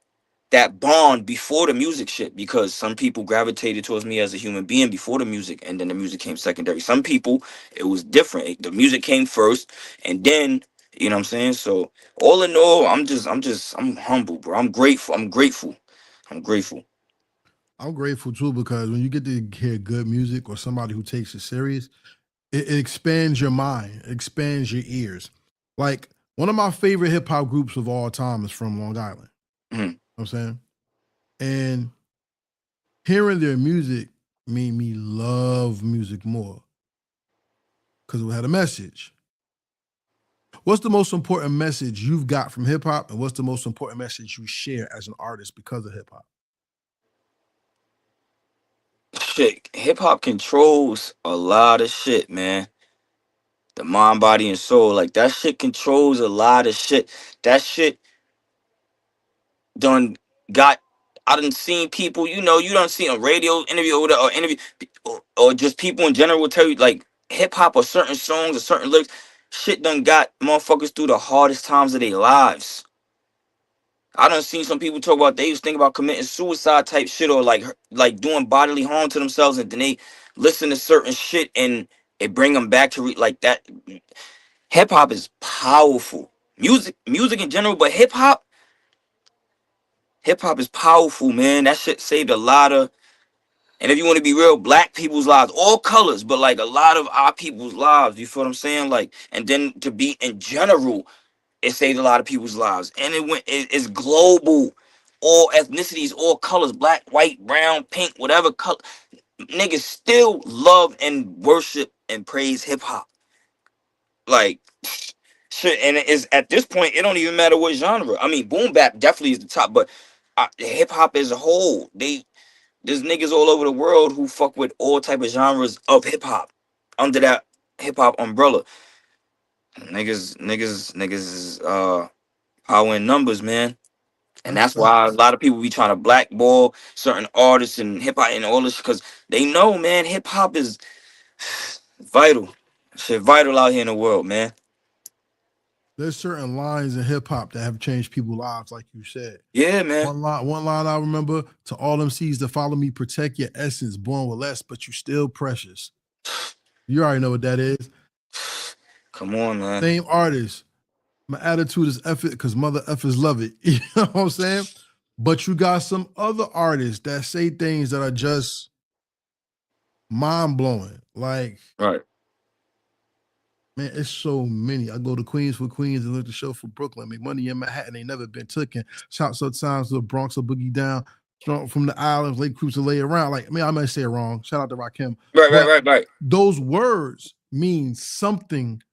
bond before the music shit, because some people gravitated towards me as a human being before the music, and then the music came secondary. Some people, it was different. The music came first, and then, you know what I'm saying? So all in all, I'm humble, bro. I'm grateful. I'm grateful too, because when you get to hear good music or somebody who takes it serious, it expands your mind, it expands your ears. Like, one of my favorite hip hop groups of all time is from Long Island. Mm-hmm. You know what I'm saying? And hearing their music made me love music more, because it had a message. What's the most important message you've got from hip hop, and what's the most important message you share as an artist because of hip hop? Shit, hip hop controls a lot of shit, man. The mind, body, and soul. Like, that shit controls a lot of shit. That shit I done seen people, you done seen a radio interview or just people in general will tell you, like, hip hop or certain songs or certain lyrics, shit done got motherfuckers through the hardest times of their lives. I done seen some people talk about they used to think about committing suicide type shit, or like doing bodily harm to themselves, and then they listen to certain shit and it bring them back to like that. Hip hop is powerful. Music in general, but hip hop is powerful, man. That shit saved a lot of, and if you want to be real, black people's lives, all colors, but like a lot of our people's lives. You feel what I'm saying? Like, and then to be in general, it saved a lot of people's lives, and it's global. All ethnicities, all colors, black, white, brown, pink, whatever color, niggas still love and worship and praise hip hop. Like shit, and it is at this point, it don't even matter what genre. I mean, boom bap definitely is the top, but hip hop as a whole, there's niggas all over the world who fuck with all type of genres of hip hop under that hip hop umbrella. Niggas is power in numbers, man. And that's why a lot of people be trying to blackball certain artists and hip hop and all this, because they know, man, hip hop is vital. Shit vital out here in the world, man. There's certain lines in hip hop that have changed people's lives, like you said. Yeah, man. One line I remember: to all them seeds that follow me, protect your essence, born with less, but you still precious. You already know what that is. Come on, man. Same artist. My attitude is F it because mother effers love it. You know what I'm saying? But you got some other artists that say things that are just mind-blowing. Like, right. Man, it's so many. I go to Queens for Queens and look the show for Brooklyn. Make money in Manhattan. Ain't never been taken. Shout sometimes to the Bronx or Boogie Down. Strong from the islands, late cruise to lay around. Like, I mean, I might say it wrong. Shout out to Rakim. Right. Those words mean something,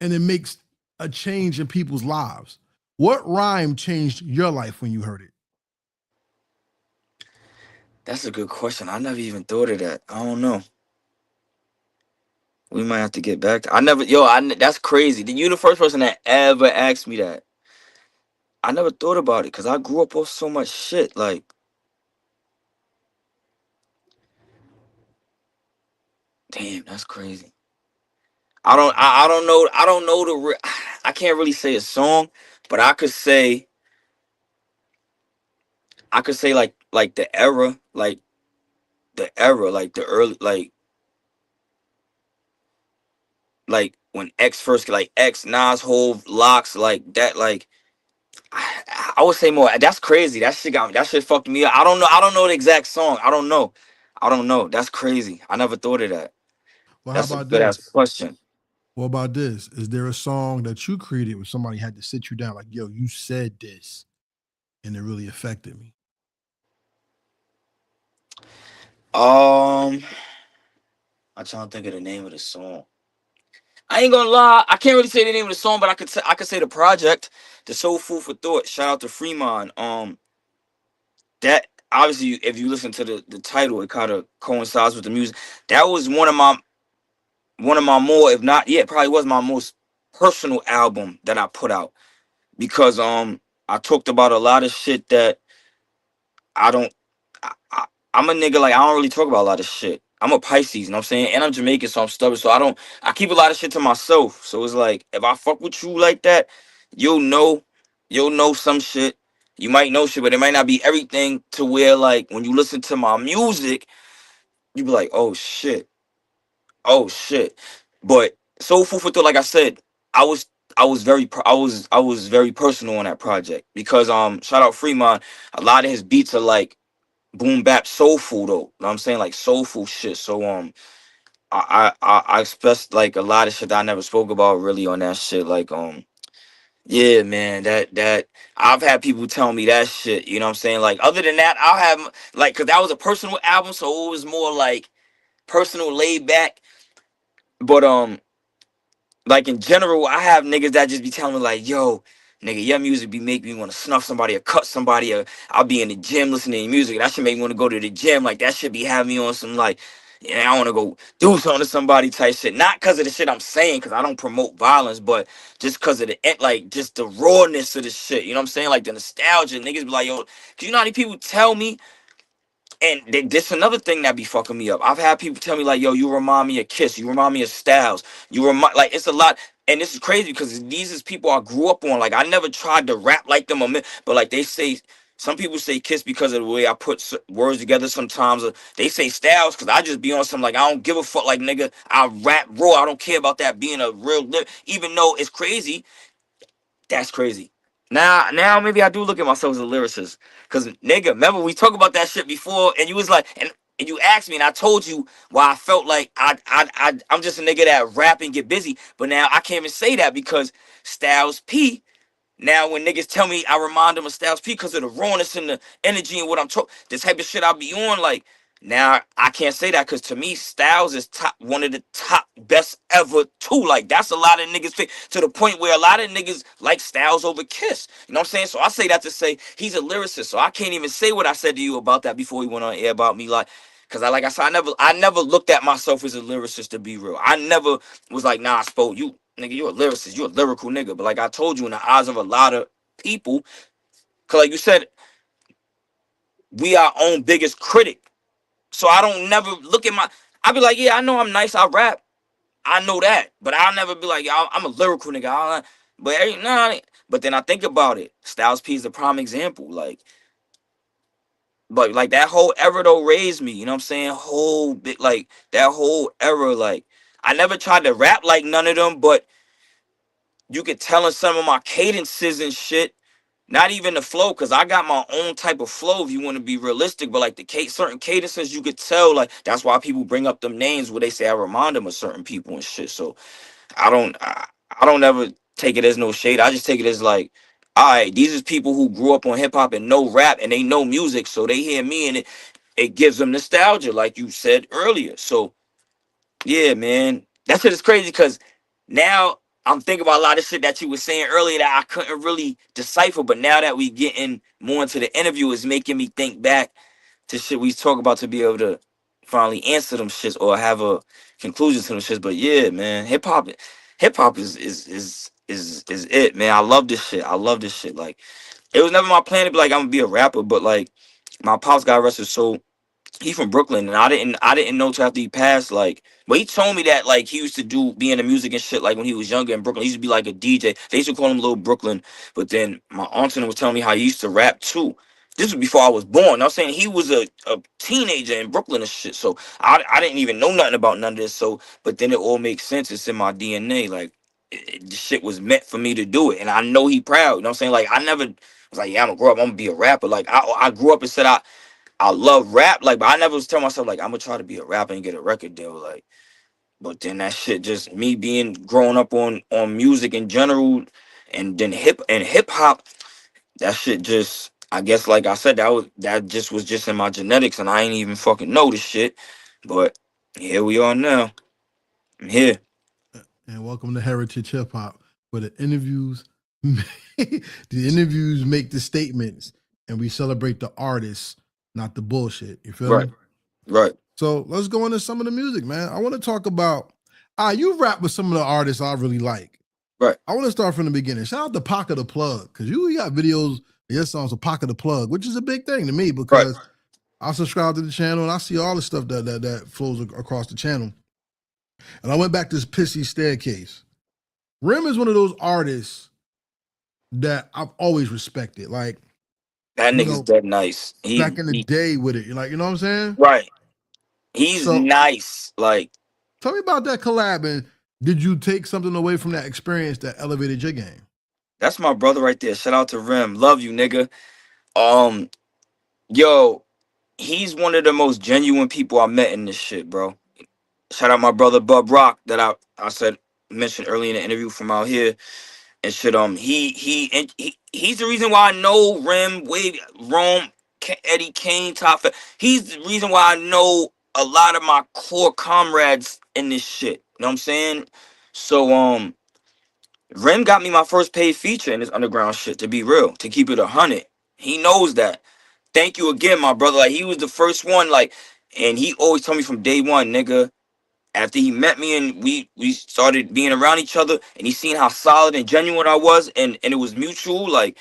and it makes a change in people's lives. What rhyme changed your life when you heard it? That's a good question. I never even thought of that. I don't know. We might have to get back to. That's crazy. You the first person that ever asked me that. I never thought about it because I grew up off so much shit. Like, damn, that's crazy. I don't know. I don't know I can't really say a song, but I could say like the era, like the early, like when X first, like X, Nas, Hove, Locks, like that, like I would say more. That's crazy. That shit fucked me up. I don't know the exact song. I don't know. That's crazy. I never thought of that. Well, That's how a about good ass this? question. What about this? Is there a song that you created where somebody had to sit you down, like, yo, you said this, and it really affected me? I'm trying to think of the name of the song. I ain't gonna lie, I can't really say the name of the song, but I could say the project, the Soul Food for Thought. Shout out to Fremont. That obviously, if you listen to the title, it kind of coincides with the music. That was one of my more, if not, yeah, it probably was my most personal album that I put out, because I talked about a lot of shit that I don't. I'm a nigga, like, I don't really talk about a lot of shit. I'm a Pisces, you know what I'm saying? And I'm Jamaican, so I'm stubborn. So I keep a lot of shit to myself. So it's like, if I fuck with you like that, you'll know some shit. You might know shit, but it might not be everything, to where, like, when you listen to my music, you be like, oh shit. But Soul Food for Thought, like I said, I was very personal on that project, because shout out Fremont, a lot of his beats are like boom bap soulful though. You know what I'm saying? Like soulful shit. So I expressed like a lot of shit that I never spoke about really on that shit. Like yeah, man, that I've had people tell me that shit, you know what I'm saying? Like, other than that, I'll have, like, cause that was a personal album, so it was more like personal, laid back. But like, in general, I have niggas that just be telling me like, yo, nigga, your music be make me want to snuff somebody or cut somebody, or I'll be in the gym listening to your music. That should make me want to go to the gym. Like, that should be having me on some, like, yeah, I want to go do something to somebody type shit. Not because of the shit I'm saying, because I don't promote violence, but just because of like, just the rawness of the shit. You know what I'm saying? Like, the nostalgia. Niggas be like, yo, 'cause you know how many people tell me, and this another thing that be fucking me up. I've had people tell me like, yo, you remind me of Kiss. You remind me of Styles. Like, it's a lot. And this is crazy because these is people I grew up on. Like, I never tried to rap like them, but like they say, some people say Kiss because of the way I put words together sometimes. Or they say Styles because I just be on some, like, I don't give a fuck, like, nigga, I rap raw. I don't care about that being a real even though it's crazy. That's crazy. Now maybe I do look at myself as a lyricist. Cause, nigga, remember we talked about that shit before, and you was like, and you asked me, and I told you why I felt like I'm just a nigga that rap and get busy. But now I can't even say that because Styles P Now when niggas tell me I remind them of Styles P because of the rawness and the energy and what I'm talking, this type of shit I be on, like now I can't say that because to me Styles is top, one of the top best ever too. Like that's a lot of niggas to the point where a lot of niggas like Styles over Kiss. You know what I'm saying? So I say that to say he's a lyricist. So I can't even say what I said to you about that before we went on air about me, like. Cause like I said, I never looked at myself as a lyricist to be real. I never was like, nah, Spo, you nigga, you a lyricist, you a lyrical nigga. But like I told you, in the eyes of a lot of people, cause like you said, we our own biggest critic. So I don't never look at I be like, yeah, I know I'm nice, I rap, I know that, but I'll never be like, I'm a lyrical nigga. But then I think about it. Styles P is the prime example, like. But like that whole era though raised me, you know what I'm saying? Whole bit like that whole era, like I never tried to rap like none of them, but you could tell in some of my cadences and shit, not even the flow, because I got my own type of flow if you want to be realistic, but like the certain cadences you could tell, like that's why people bring up them names where they say I remind them of certain people and shit. So I don't ever take it as no shade. I just take it as like, all right, these is people who grew up on hip hop and know rap and they know music, so they hear me and it gives them nostalgia, like you said earlier. So yeah, man, that shit is crazy because now I'm thinking about a lot of shit that you were saying earlier that I couldn't really decipher, but now that we getting more into the interview, is making me think back to shit we talk about to be able to finally answer them shits or have a conclusion to them shits. But yeah, man, hip hop is it, man. I love this shit. I love this shit. Like it was never my plan to be like I'm gonna be a rapper, but like my pops got arrested, so he from Brooklyn, and I didn't know till after he passed. Like, but he told me that like he used to be in the music and shit. Like when he was younger in Brooklyn, he used to be like a DJ. They used to call him Little Brooklyn. But then my aunt was telling me how he used to rap too. This was before I was born. I'm saying he was a teenager in Brooklyn and shit. So I didn't even know nothing about none of this. So, but then it all makes sense. It's in my DNA. Like the shit was meant for me to do it, and I know he proud. You know what I'm saying? Like I never was like, yeah, I'm gonna grow up. I'm gonna be a rapper. Like I grew up and said I love rap, like, but I never was telling myself like I'm gonna try to be a rapper and get a record deal, like. But then that shit, just me being growing up on music in general, and then hip hop, that shit just, I guess, like I said, that just was just in my genetics, and I ain't even fucking know this shit. But here we are now. I'm here. And welcome to Heritage Hip Hop, where the interviews make the statements, and we celebrate the artists, not the bullshit. You feel me? Right. So let's go into some of the music, man. I want to talk about you rap with some of the artists I really like. Right. I want to start from the beginning. Shout out to Pocket the Plug, because you got videos of your songs of Pocket the Plug, which is a big thing to me because I subscribe to the channel and I see all the stuff that flows across the channel. And I went back to this Pissy Staircase. Rim is one of those artists that I've always respected. Like that nigga's dead nice. Back in the day with it, like, you know what I'm saying? Right. He's nice. Like, tell me about that collab, and did you take something away from that experience that elevated your game? That's my brother right there. Shout out to Rim. Love you, nigga. Yo, he's one of the most genuine people I met in this shit, bro. Shout out my brother Bub Rock that I mentioned earlier in the interview from out here and shit. He's the reason why I know Rim, Wave, Rome, Eddie Kane, Top. He's the reason why I know a lot of my core comrades in this shit. You know what I'm saying? So Rim got me my first paid feature in this underground shit, to be real, to keep it 100. He knows that. Thank you again, my brother. Like, he was the first one, like, and he always told me from day one, nigga, after he met me and we started being around each other and he seen how solid and genuine I was, and it was mutual, like,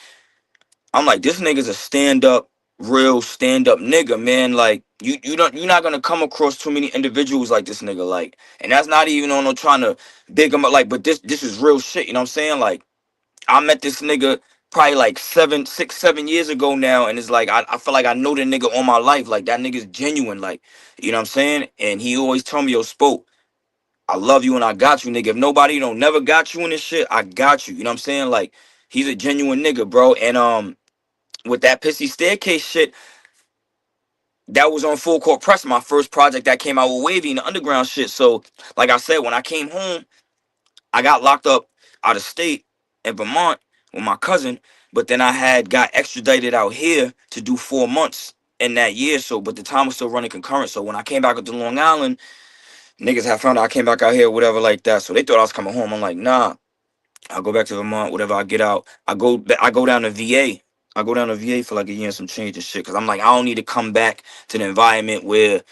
I'm like, this nigga's a real stand-up nigga, man. Like, you're not gonna come across too many individuals like this nigga, like, and that's not even on no trying to big him up, like, but this is real shit, you know what I'm saying? Like, I met this nigga probably like 7 years ago now, and it's like I feel like I know the nigga all my life. Like, that nigga's genuine, like, you know what I'm saying? And he always told me, yo, Spoke, I love you and I got you, nigga. If nobody never got you in this shit, I got you. You know what I'm saying? Like, he's a genuine nigga, bro. And with that Pissy Staircase shit, that was on Full Court Press, my first project that came out with Wavy and the underground shit. So, like I said, when I came home, I got locked up out of state in Vermont with my cousin, but then I had got extradited out here to do 4 months in that year. So, but the time was still running concurrent. So when I came back up to Long Island, niggas had found out I came back out here, whatever like that. So they thought I was coming home. I'm like, nah, I'll go back to Vermont, whatever. I get out, I go down to VA. I go down to VA for like a year and some change and shit. Cause I'm like, I don't need to come back to the environment where,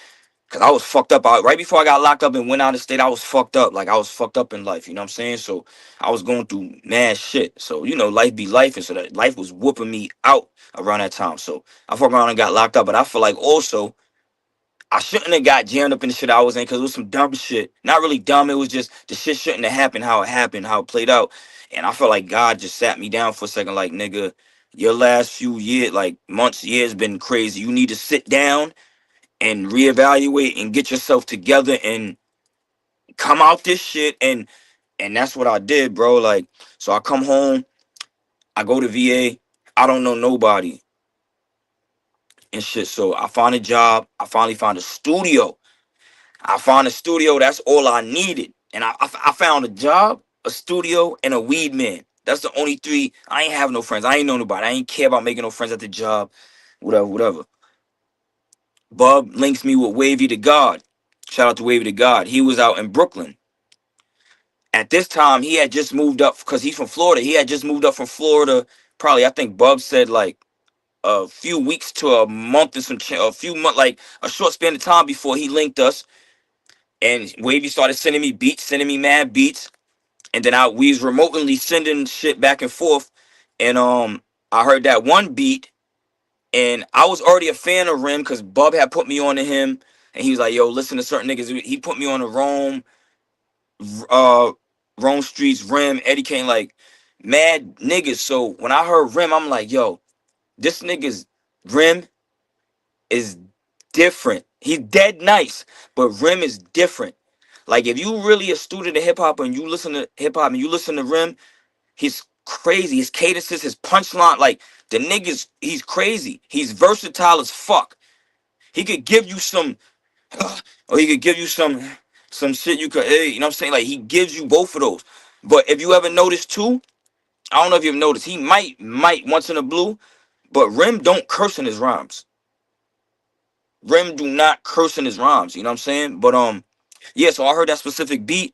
cause I was fucked up. Right before I got locked up and went out of state, I was fucked up. Like I was fucked up in life. You know what I'm saying? So I was going through mad shit. So, you know, life be life. And so that life was whooping me out around that time. So I fucked around and got locked up. But I feel like also I shouldn't have got jammed up in the shit I was in because it was some dumb shit. Not really dumb. It was just the shit shouldn't have happened, how it played out. And I felt like God just sat me down for a second, like, nigga, your last few years, like months, years been crazy. You need to sit down and reevaluate and get yourself together and come out this shit. And that's what I did, bro. Like, so I come home, I go to VA, I don't know nobody and shit. So I find a job. I finally found a studio. That's all I needed. And I found a job, a studio, and a weed man. That's the only three. I ain't have no friends. I ain't know nobody. I ain't care about making no friends at the job. Whatever. Bub links me with Wavy the God. Shout out to Wavy the God. He was out in Brooklyn. At this time, he had just moved up because he's from Florida. He had just moved up from Florida. Probably, I think Bub said like a few weeks to a month and a few months, like a short span of time before he linked us. And Wavy started sending me mad beats. And then we was remotely sending shit back and forth. And I heard that one beat. And I was already a fan of Rim because Bub had put me on to him. And he was like, yo, listen to certain niggas. He put me on to Rome Streets, Rim, Eddie Kane, like mad niggas. So when I heard Rim, I'm like, yo, this nigga's Rim is different. He's dead nice, but Rim is different. Like if you really a student of hip hop and you listen to hip hop and you listen to Rim, he's crazy. His cadences, his punchline, like the niggas, he's crazy. He's versatile as fuck. He could give you some, or he could give you some shit you could, you know what I'm saying? Like he gives you both of those. But if you ever notice too, I don't know if you've noticed, he might once in a blue, but Rim don't curse in his rhymes. Rim do not curse in his rhymes, you know what I'm saying? But yeah, so I heard that specific beat,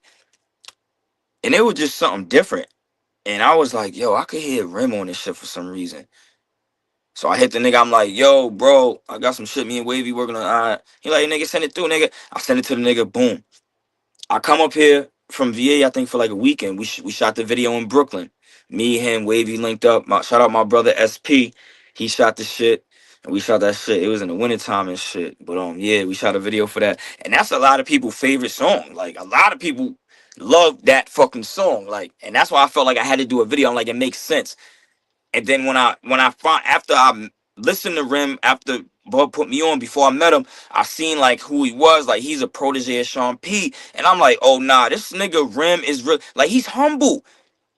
and it was just something different. And I was like, yo, I could hear Rim on this shit for some reason. So I hit the nigga, I'm like, yo, bro, I got some shit me and Wavy working on. He like, nigga, send it through, nigga. I send it to the nigga, boom. I come up here from VA, I think, for like a weekend. We shot the video in Brooklyn. Me, him, Wavy linked up. Shout out my brother SP. He shot the shit. And we shot that shit. It was in the wintertime and shit. But yeah, we shot a video for that. And that's a lot of people's favorite song. Like a lot of people love that fucking song. Like, and that's why I felt like I had to do a video. I'm like, it makes sense. And then when I found, after I listened to Rim, after Bub put me on, before I met him, I seen like who he was. Like he's a protege of Sean P. And I'm like, oh nah, this nigga Rim is real. Like he's humble.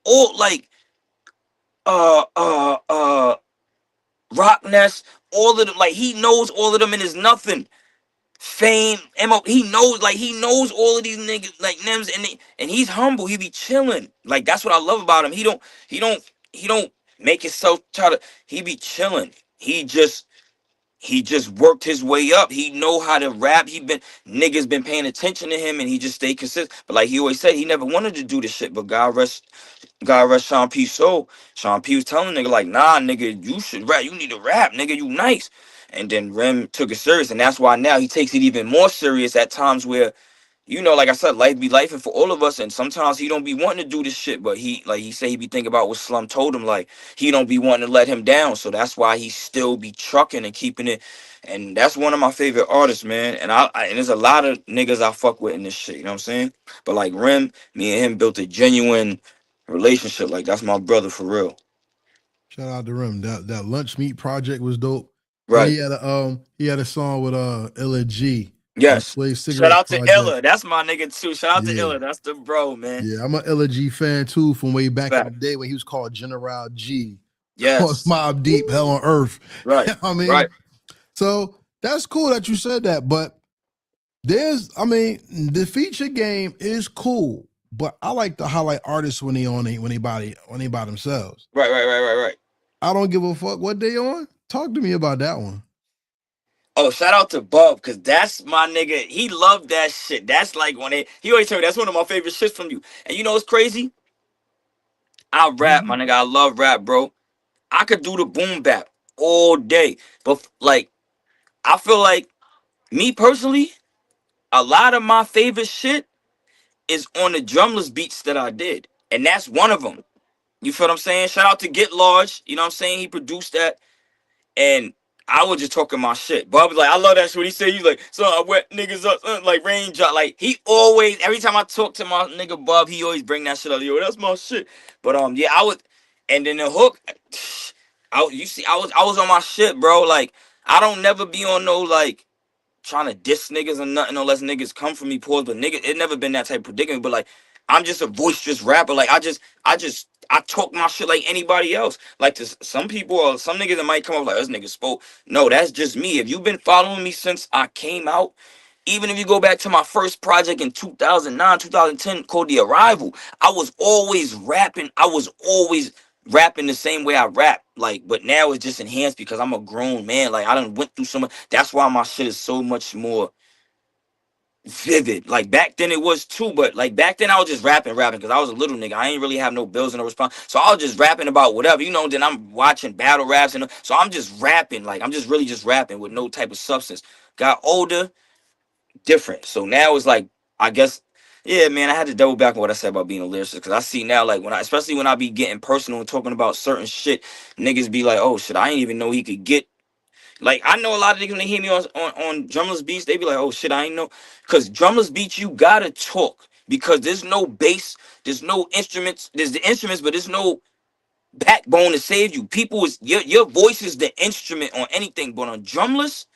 All like Rock Ness, all of them, like he knows all of them and is nothing. Fame, MO, he knows all of these niggas like Nems, and he's humble. He be chilling. Like that's what I love about him. He don't make himself he be chilling. He just worked his way up. He know how to rap. Niggas been paying attention to him and he just stayed consistent. But like he always said, he never wanted to do this shit. But God rest Sean P's soul. Sean P was telling nigga like, nah, nigga, you should rap. You need to rap, nigga. You nice. And then Rem took it serious. And that's why now he takes it even more serious at times where, you know, like I said, life be life and for all of us. And sometimes he don't be wanting to do this shit. But he said he be thinking about what Slum told him. Like, he don't be wanting to let him down. So that's why he still be trucking and keeping it. And that's one of my favorite artists, man. And and there's a lot of niggas I fuck with in this shit. You know what I'm saying? But like Rem, me and him built a genuine relationship. Like, that's my brother for real. Shout out to Rim. That Lunch Meat project was dope. Right. And he had a song with Illa G. Yes. Shout out to project. Illa. That's my nigga too. Shout out to Illa. That's the bro, man. Yeah, I'm an Illa G fan too from way back in the day when he was called General G. Yes. Mobb Deep, Hell on Earth. Right. You know what I mean? Right. So that's cool that you said that, but the feature game is cool, but I like to highlight artists when they by themselves. Right. I don't give a fuck what they on. Talk to me about that one. Oh, shout out to Bub, because that's my nigga. He loved that shit. That's like he always tell me that's one of my favorite shits from you. And you know what's crazy? I rap, my nigga. I love rap, bro. I could do the boom bap all day. But like, I feel like me personally, a lot of my favorite shit is on the drumless beats that I did. And that's one of them. You feel what I'm saying? Shout out to Get Large. You know what I'm saying? He produced that. And I was just talking my shit. Bub was like, I love that shit. When he said, he's like, son, I wet niggas up, like raindrop. Like, he always, every time I talk to my nigga Bub, he always bring that shit up. Yo, that's my shit. But yeah, I was, and then the hook, I was on my shit, bro. Like, I don't never be on no, like, trying to diss niggas or nothing unless niggas come for me, pause. But nigga, it never been that type of predicament. But like, I'm just a boisterous rapper. Like, I talk my shit like anybody else. Like, to some people or some niggas that might come up like, this nigga spoke. No, that's just me. If you've been following me since I came out, even if you go back to my first project in 2009, 2010 called The Arrival, I was always rapping. I was always rapping the same way I rap. Like, but now it's just enhanced because I'm a grown man. Like, I done went through so much. That's why my shit is so much more vivid. Like, back then it was too, but like back then I was just rapping because I was a little nigga. I ain't really have no bills and no response. So I was just rapping about whatever, you know, then I'm watching battle raps and so I'm just rapping. Like, I'm just really just rapping with no type of substance. Got older, different. So now it's like, I guess, yeah, man, I had to double back on what I said about being a lyricist because I see now, like, especially when I be getting personal and talking about certain shit, niggas be like, oh shit, I didn't even know he could get. Like, I know a lot of niggas when they hear me on drumless beats, they be like, oh shit, I ain't know. Because drumless beats, you gotta talk because there's no bass, there's no instruments, there's the instruments, but there's no backbone to save you. People is your voice is the instrument on anything, but on drumless,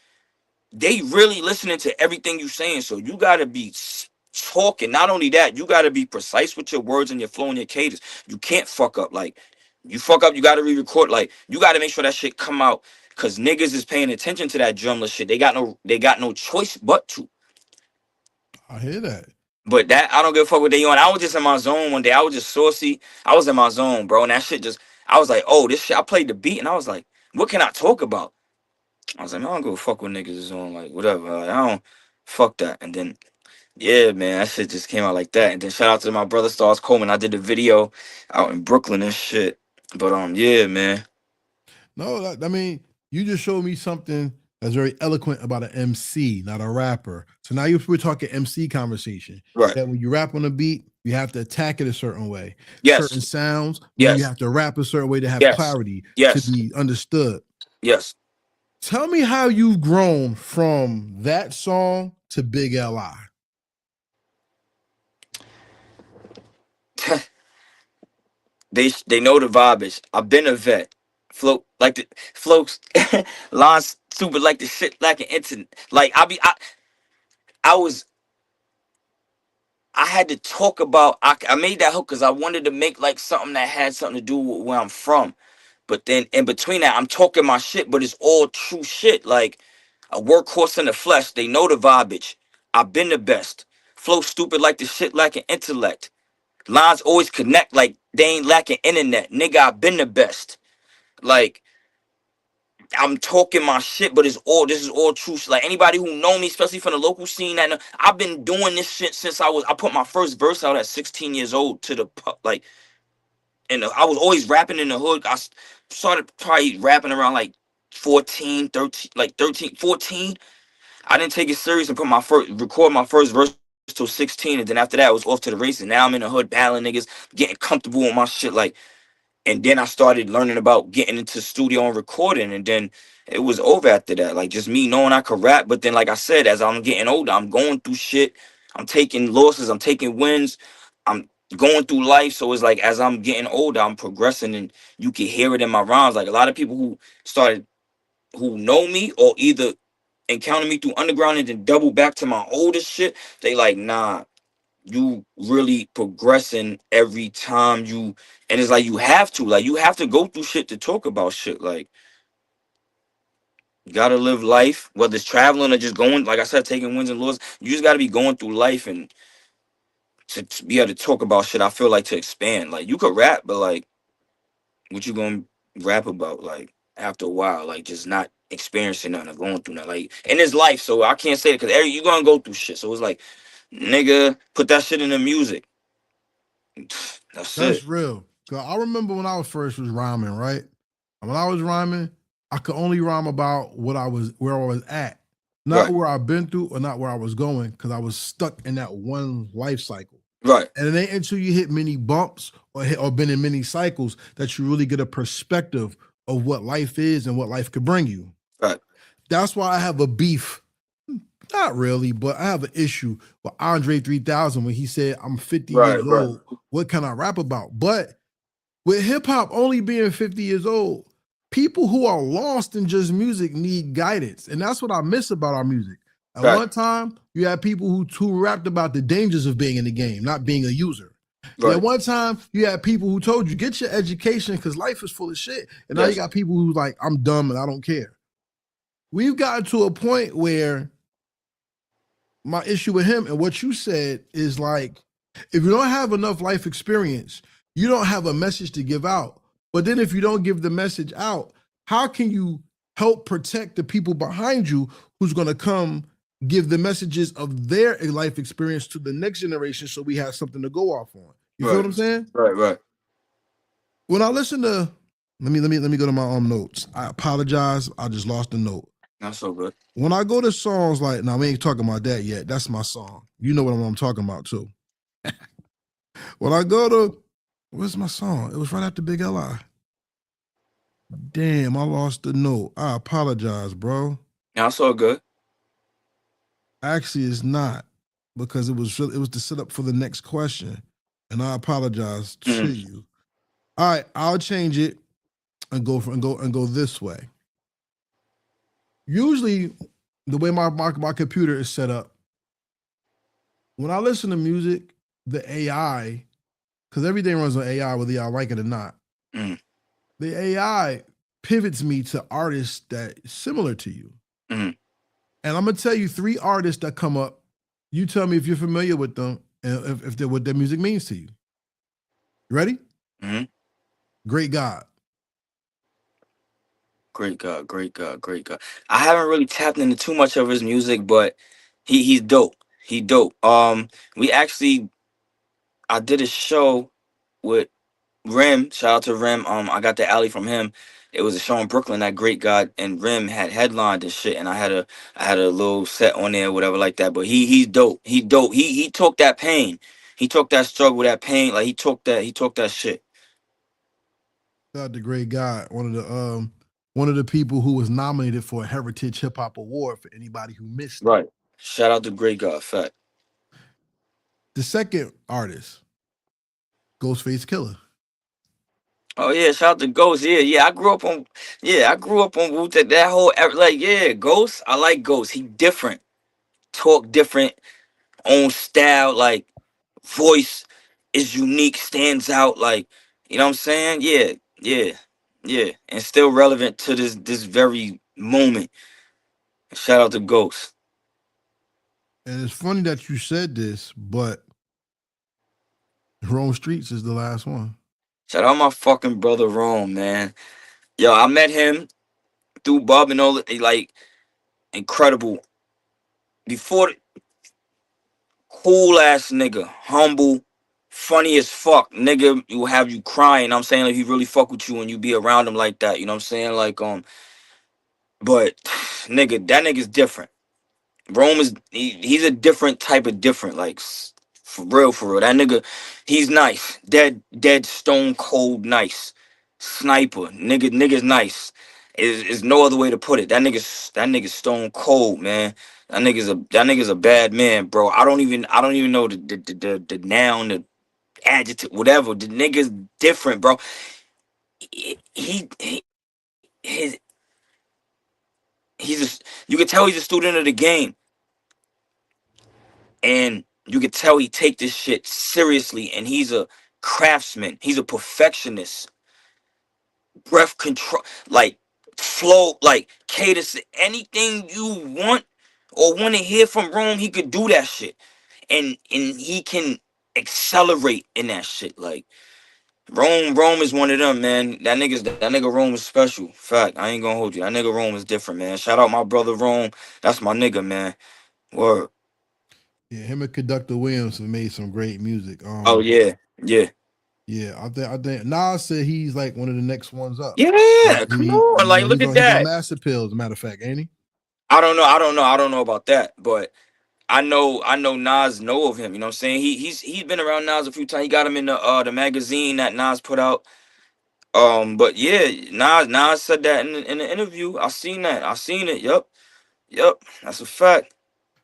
they really listening to everything you saying. So you gotta be talking. Not only that, you gotta be precise with your words and your flow and your cadence. You can't fuck up. Like, you fuck up, you gotta re-record. Like, you gotta make sure that shit come out. Cause niggas is paying attention to that drumless shit. They got no choice but to. I hear that. But that I don't give a fuck what they on. I was just in my zone one day. I was just saucy. I was in my zone, bro. And that shit just, I was like, oh, this shit. I played the beat and I was like, what can I talk about? I was like, man, I don't give a fuck what niggas is on, like, whatever. Like, I don't fuck that. And then, yeah, man, that shit just came out like that. And then shout out to my brother Stars Coleman. I did the video out in Brooklyn and shit. But yeah, man. No, I mean, you just showed me something that's very eloquent about an MC, not a rapper. So now we're talking MC conversation. Right. That when you rap on a beat, you have to attack it a certain way. Yes. Certain sounds. Yes. You have to rap a certain way to have Yes. clarity. Yes. To be understood. Yes. Tell me how you've grown from that song to Big L.I. They know the vibe is. I've been a vet. Float like the floats lines stupid like the shit like an internet. Like I had to talk about I made that hook because I wanted to make like something that had something to do with where I'm from. But then in between that, I'm talking my shit, but it's all true shit. Like a workhorse in the flesh. They know the vibe. I've been the best. Flow stupid like the shit like an intellect. Lines always connect like they ain't lacking internet. Nigga, I've been the best. Like, I'm talking my shit, but this is all true. Like, anybody who know me, especially from the local scene, that I've been doing this shit since I put my first verse out at 16 years old to the, like, and I was always rapping in the hood. I started probably rapping around like 14, 13, like 13, 14. I didn't take it serious and record my first verse till 16. And then after that, I was off to the races. Now I'm in the hood battling niggas, getting comfortable with my shit. Like, and then I started learning about getting into the studio and recording. And then it was over after that. Like, just me knowing I could rap. But then, like I said, as I'm getting older, I'm going through shit. I'm taking losses. I'm taking wins. I'm going through life. So it's like, as I'm getting older, I'm progressing. And you can hear it in my rhymes. Like, a lot of people who know me or either encounter me through underground and then double back to my older shit, they like, nah, you really progressing every time you, and it's like you have to go through shit to talk about shit. Like, you gotta live life, whether it's traveling or just going, like I said, taking wins and losses. You just gotta be going through life and to be able to talk about shit. I feel like to expand. Like you could rap, but like what you gonna rap about? Like after a while, like just not experiencing nothing or going through nothing. Like in his life, so I can't say it because you gonna go through shit. So it's like, nigga, put that shit in the music. That's That's it. real. 'Cause I remember when I was first was rhyming, right? And when I was rhyming, I could only rhyme about where I was at, not Right. where I've been through or not where I was going, because I was stuck in that one life cycle. Right. And it ain't until you hit many bumps or been in many cycles that you really get a perspective of what life is and what life could bring you. Right. That's why I have a beef. Not really, but I have an issue with Andre 3000 when he said, I'm 50 years old. What can I rap about? But with hip hop only being 50 years old, people who are lost in just music need guidance. And that's what I miss about our music. At one time, you had people who rapped about the dangers of being in the game, not being a user. Right. At one time, you had people who told you, get your education because life is full of shit. And now you got people who's like, I'm dumb and I don't care. We've gotten to a point where my issue with him and what you said is like, if you don't have enough life experience, you don't have a message to give out. But then if you don't give the message out, how can you help protect the people behind you who's going to come give the messages of their life experience to the next generation so we have something to go off on? You feel what I'm saying? Right. When I listen to, let me go to my notes. I apologize. I just lost the note. That's so good. When I go to songs like, now we ain't talking about that yet. That's my song. You know what I'm talking about too. When I go to, where's my song? It was right after Big L.I. Damn, I lost the note. I apologize, bro. That's all good. Actually, it's not, because it was to set up for the next question, and I apologize to you. All right, I'll change it and go this way. Usually, the way my computer is set up, when I listen to music, the AI, because everything runs on AI, whether y'all like it or not, the AI pivots me to artists that similar to you. And I'm gonna tell you 3 artists that come up. You tell me if you're familiar with them and if what their music means to you. You ready? Great God. Great God. I haven't really tapped into too much of his music, but he's dope. He dope. I did a show with Rim. Shout out to Rim. I got the alley from him. It was a show in Brooklyn that Great God and Rim had headlined and shit, and I had a little set on there, whatever like that. But he's dope. He dope. He took that pain. He took that struggle, that pain. Like he took that shit. Shout out to Great God, one of the people who was nominated for a Heritage Hip Hop Award for anybody who missed it. Right. Shout out to Great God. Fact. The second artist, Ghostface Killer. Oh yeah, shout out to Ghost. Yeah. I grew up on Wu-Tang. That whole Ghost. I like Ghost. He different. Talk different. Own style. Like voice is unique. Stands out. Like, you know what I'm saying? Yeah. And still relevant to this very moment. Shout out to Ghost. And it's funny that you said this, but Rome Streets is the last one. Shout out my fucking brother Rome, man. Yo, I met him through Bob and all that. Like, incredible. Before, cool ass nigga, humble, funny as fuck. Nigga will have you crying. I'm saying, like, he really fuck with you when you be around him like that. You know what I'm saying? Like, but nigga, that nigga's different. Rome is he's a different type of different. Like, for real. That nigga, he's nice. Dead stone cold nice. Sniper. Nigga's nice. Is no other way to put it. That nigga's stone cold, man. That nigga's a bad man, bro. I don't even know the noun, the adjective, whatever. The nigga's different, bro. You can tell he's a student of the game. And you can tell he take this shit seriously, and he's a craftsman. He's a perfectionist. Breath control, like flow, like cadence, anything you want or want to hear from Rome, he could do that shit. And he can accelerate in that shit. Like Rome is one of them, man. That nigga Rome is special. Fact, I ain't gonna hold you. That nigga Rome is different, man. Shout out my brother Rome. That's my nigga, man. Word. Yeah, him and Conductor Williams have made some great music. Oh yeah. Yeah, I think Nas said he's like one of the next ones up. Yeah, come on. Like, look at that. He's on Master Pill, as a matter of fact, ain't he? I don't know about that, but I know Nas know of him. You know what I'm saying? He's been around Nas a few times. He got him in the magazine that Nas put out. But yeah, Nas said that in the interview. I seen it. Yep. That's a fact.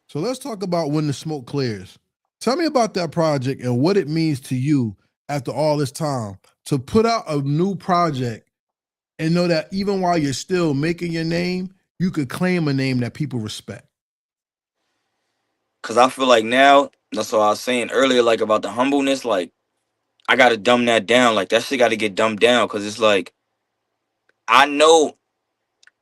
So let's talk about When the Smoke Clears. Tell me about that project and what it means to you after all this time to put out a new project and know that even while you're still making your name, you could claim a name that people respect. Cause I feel like now, that's what I was saying earlier, like about the humbleness, like I gotta dumb that down. Like that shit gotta get dumbed down. Cause it's like I know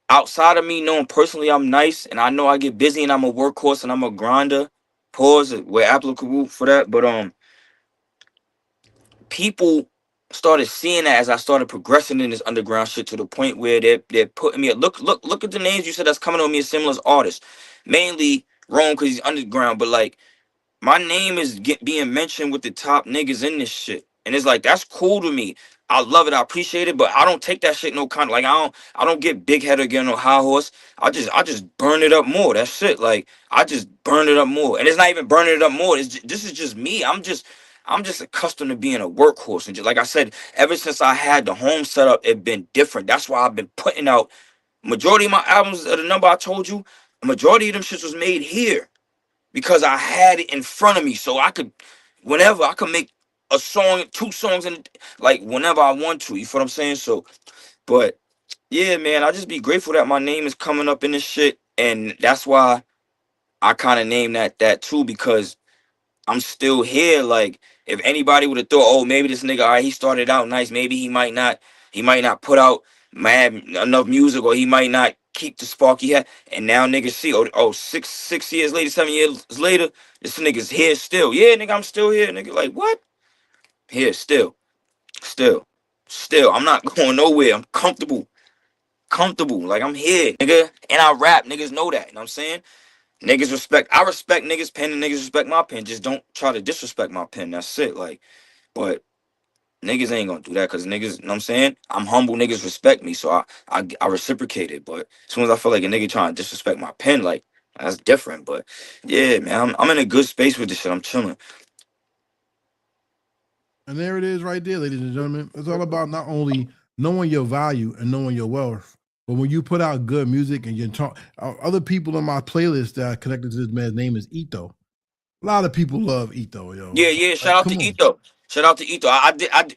outside of me knowing personally I'm nice and I know I get busy and I'm a workhorse and I'm a grinder. Pause where applicable for that. But people started seeing that as I started progressing in this underground shit to the point where they're putting me at look at the names you said that's coming on me as similar as artists. Mainly Rome because he's underground, but like my name is being mentioned with the top niggas in this shit. And it's like, that's cool to me. I love it. I appreciate it. But I don't take that shit no kind of like I don't get big headed again no high horse. I just burn it up more. That's shit. Like I just burn it up more. And it's not even burning it up more. This is just me. I'm just accustomed to being a workhorse. And just like I said, ever since I had the home set up, it been different. That's why I've been putting out majority of my albums the number I told you, a majority of them shits was made here. Because I had it in front of me, so I could, whenever I could make a song, 2 songs, and like whenever I want to. You feel what I'm saying? So, but yeah, man, I just be grateful that my name is coming up in this shit, and that's why I kind of named that too, because I'm still here. Like, if anybody would have thought, oh, maybe this nigga, all right, he started out nice, maybe he might not put out mad enough music, or he might not keep the spark he had, and now niggas see, oh, 6 years later, 7 years later, this nigga's here still. Yeah, nigga, I'm still here, nigga. Like, what? Here, still. I'm not going nowhere. I'm comfortable. Like, I'm here, nigga. And I rap. Niggas know that. You know what I'm saying? I respect niggas' pen and niggas respect my pen. Just don't try to disrespect my pen. That's it. Like, but niggas ain't gonna do that because niggas, you know what I'm saying? I'm humble, niggas respect me, so I reciprocate it. But as soon as I feel like a nigga trying to disrespect my pen, like, that's different. But yeah, man, I'm in a good space with this shit. I'm chilling. And there it is right there, ladies and gentlemen. It's all about not only knowing your value and knowing your wealth, but when you put out good music and you talk, other people on my playlist that are connected to this man's name is Ito. A lot of people love Ito, yo. Yeah. Shout out to Ito.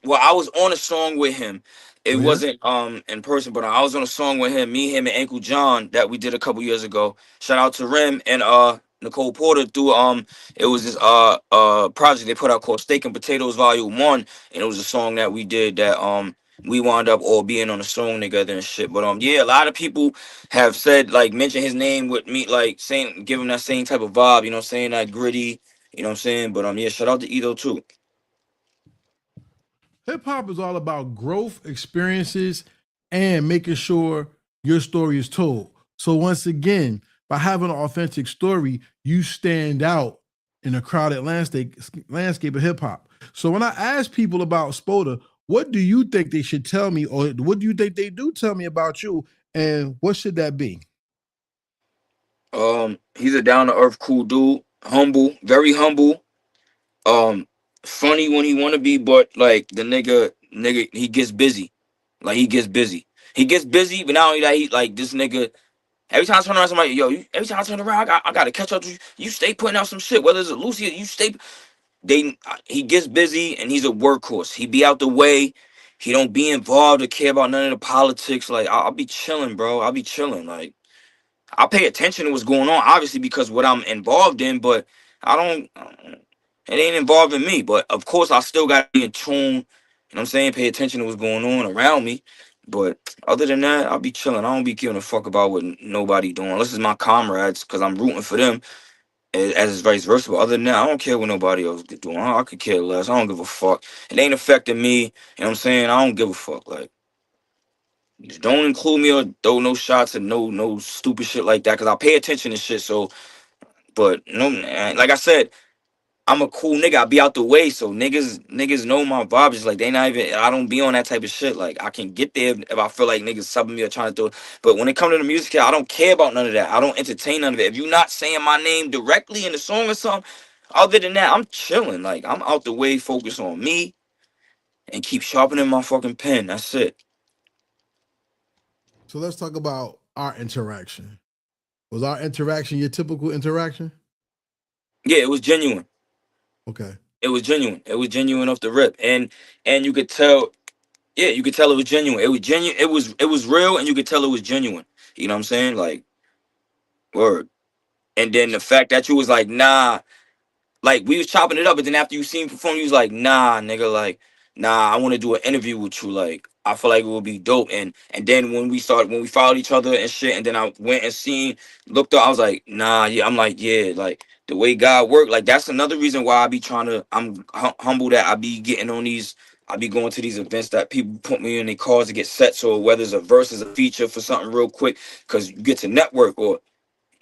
Well, I was on a song with him. It wasn't in person, but I was on a song with him, him, and Uncle John that we did a couple years ago. Shout out to Rim and Nicole Porter through it was this project they put out called Steak and Potatoes Volume 1, and it was a song that we did that we wound up all being on a song together and shit. But yeah, a lot of people have said, like, mention his name with me, like saying, give him that same type of vibe, you know what I'm saying, that gritty, you know what I'm saying? But yeah, shout out to Ito too. Hip hop is all about growth, experiences, and making sure your story is told. So once again, by having an authentic story, you stand out in a crowded landscape of hip hop. So when I ask people about Spoda, what do you think they should tell me, or what do you think they do tell me about you, and what should that be? He's a down to earth, cool dude, humble, very humble. Funny when he want to be, but like the nigga, he gets busy. Like he gets busy, but not only that, he like this nigga. Every time I turn around, somebody, every time I turn around, I gotta catch up to you. You stay putting out some shit, whether it's a Lucy, you stay. He gets busy and he's a workhorse. He be out the way. He don't be involved or care about none of the politics. Like I'll be chilling, bro. I'll be chilling. Like I pay attention to what's going on, obviously, because what I'm involved in, but I don't. It ain't involving me, but of course I still got to be in tune, you know what I'm saying, pay attention to what's going on around me. But other than that, I'll be chilling. I don't be giving a fuck about what nobody doing. Unless it's my comrades, because I'm rooting for them. as vice versa. But other than that, I don't care what nobody else is doing. I could care less. I don't give a fuck. It ain't affecting me. You know what I'm saying? I don't give a fuck. Like, just don't include me or throw no shots and no stupid shit like that. Because I pay attention to shit. So, but no, like I said, I'm a cool nigga. I be out the way, so niggas know my vibes. It's like they not even. I don't be on that type of shit. Like I can get there if I feel like niggas subbing me or trying to do it. But when it comes to the music, I don't care about none of that. I don't entertain none of it. If you not saying my name directly in the song or something, other than that, I'm chilling. Like I'm out the way, focus on me, and keep sharpening my fucking pen. That's it. So let's talk about our interaction. Was our interaction your typical interaction? Yeah, it was genuine. Okay. It was genuine. It was genuine off the rip, and you could tell. Yeah, you could tell it was genuine. It was genuine. It was real, and you could tell it was genuine. You know what I'm saying? Like, word. And then the fact that you was like, nah, like we was chopping it up, but then after you seen me perform, you was like, nah, nigga, like, nah, I want to do an interview with you. Like, I feel like it would be dope. And then when we followed each other and shit, and then I went and looked up, I was like, nah, yeah, I'm like, yeah, like the way God worked, like that's another reason why I be trying to. I'm humble that I be getting on these. I be going to these events that people put me in their cars to get set. So whether it's a versus a feature for something real quick, because you get to network or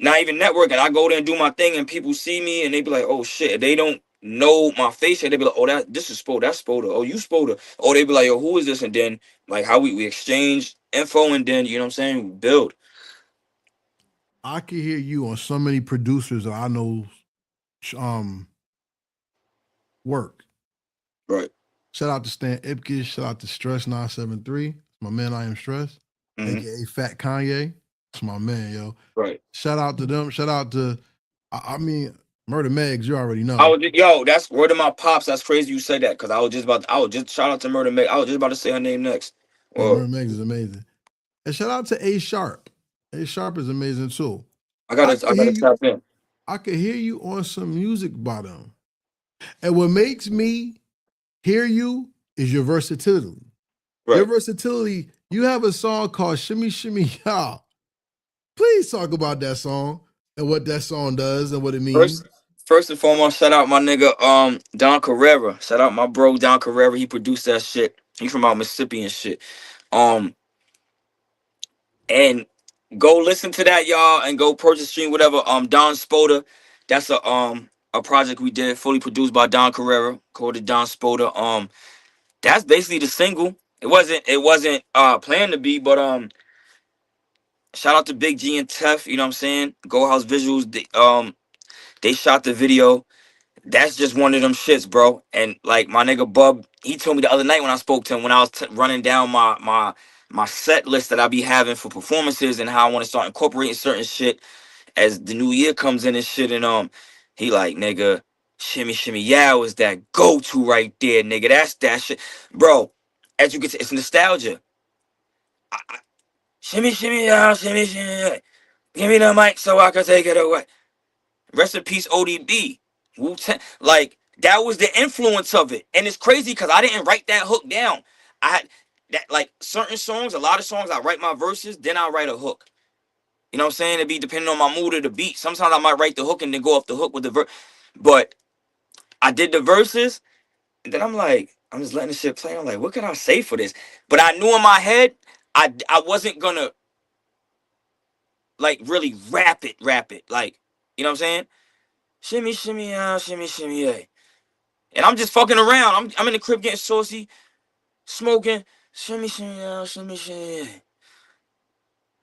not even networking. I go there and do my thing, and people see me, and they be like, "Oh shit!" If they don't know my face, they be like, "Oh, this is Spoda. That's Spoda. Oh, you Spoda." Oh, they be like, "Yo, who is this?" And then like how we exchange info, and then you know what I'm saying, we build. I can hear you on so many producers that I know work. Right. Shout out to Stan Ipkiss. Shout out to Stress 973. My man, I Am Stress. AKA Fat Kanye. That's my man, yo. Right. Shout out to them. Shout out to, I mean, Murder Megs, you already know. That's word of my pops. That's crazy you say that, because I was just shout out to Murder Meg. I was just about to say her name next. Yeah, Murder Megs is amazing. And shout out to A Sharp. A Sharp is amazing too. I gotta tap in. I could hear you on some music by them. And what makes me hear you is your versatility. Right. Your versatility. You have a song called Shimmy Shimmy Y'all. Please talk about that song and what that song does and what it means. First and foremost, shout out my nigga Don Carrera. Shout out my bro Don Carrera. He produced that shit. He from out Mississippi and shit. And go listen to that, y'all, and go purchase, stream, whatever. Don Spoda. That's a project we did, fully produced by Don Carrera, called it Don Spoda. That's basically the single. It wasn't planned to be, but shout out to Big G and Tef, you know what I'm saying? Go House Visuals. They shot the video. That's just one of them shits, bro. And like my nigga Bub, he told me the other night when I spoke to him, when I was running down my set list that I be having for performances and how I want to start incorporating certain shit as the new year comes in and shit. And he like, nigga, Shimmy Shimmy Yeah is that go-to right there, nigga. That's that shit. Bro, as you get to, it's nostalgia. Shimmy Shimmy Yeah, Shimmy Shimmy Yeah. Give me the mic so I can take it away. Rest in peace, ODB. Wu-Tang. Like, that was the influence of it. And it's crazy because I didn't write that hook down. I had that, like, certain songs, a lot of songs, I write my verses, then I write a hook. You know what I'm saying? It'd be depending on my mood or the beat. Sometimes I might write the hook and then go off the hook with the verse. But I did the verses, and then I'm like, I'm just letting the shit play. I'm like, what can I say for this? But I knew in my head, I wasn't gonna, like, really rap it. Like, you know what I'm saying? Shimmy, shimmy, yeah, shimmy, shimmy, yeah. And I'm just fucking around. I'm in the crib getting saucy, smoking. Shimmy, shimmy, yeah, shimmy, shimmy, yeah.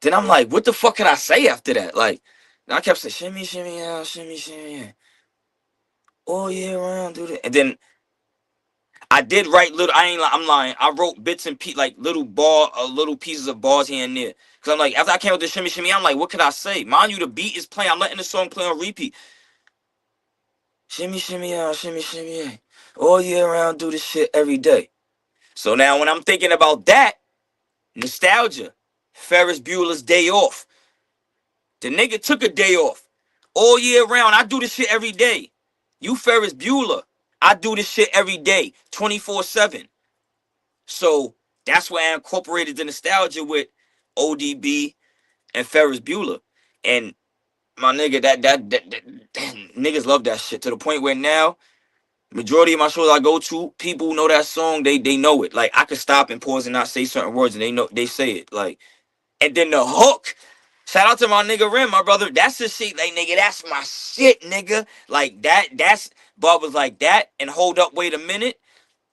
Then I'm like, what the fuck can I say after that? Like, and I kept saying, shimmy, shimmy, yeah, shimmy, shimmy, yeah. All year round, do that. And then I did write little, I'm lying. I wrote bits and like little pieces of bars here and there. Cause I'm like, after I came with the shimmy, shimmy, I'm like, what could I say? Mind you, the beat is playing. I'm letting the song play on repeat. Shimmy, shimmy, yeah, shimmy, shimmy, yeah. All year round, do this shit every day. So now when I'm thinking about that, nostalgia, Ferris Bueller's Day Off. The nigga took a day off. All year round, I do this shit every day. You Ferris Bueller, I do this shit every day, 24/7. So that's why I incorporated the nostalgia with ODB and Ferris Bueller. And my nigga, that niggas love that shit to the point where now majority of my shows I go to, people know that song. They know it. Like I could stop and pause and not say certain words, and they say it. Like, and then the hook. Shout out to my nigga Rim, my brother. That's the shit. Like nigga, that's my shit, nigga. Like that's Bob was like that. And hold up, wait a minute.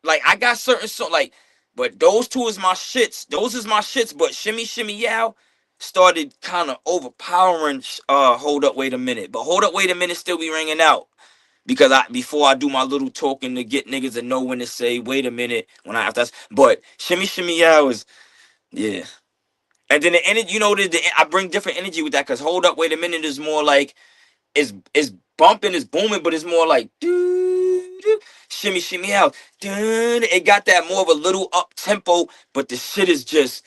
Like I got certain song like, but those two is my shits. Those is my shits. But Shimmy Shimmy Yow started kind of overpowering. Hold up, wait a minute. But hold up, wait a minute still be ringing out. Because before I do my little talking to get niggas to know when to say, wait a minute, when I have to. But Shimmy Shimmy Yow is, yeah. And then the energy, you know, I bring different energy with that. Because hold up, wait a minute is more like, it's bumping, it's booming, but it's more like, doo, doo, Shimmy Shimmy Yow. Doo, it got that more of a little up tempo, but the shit is just,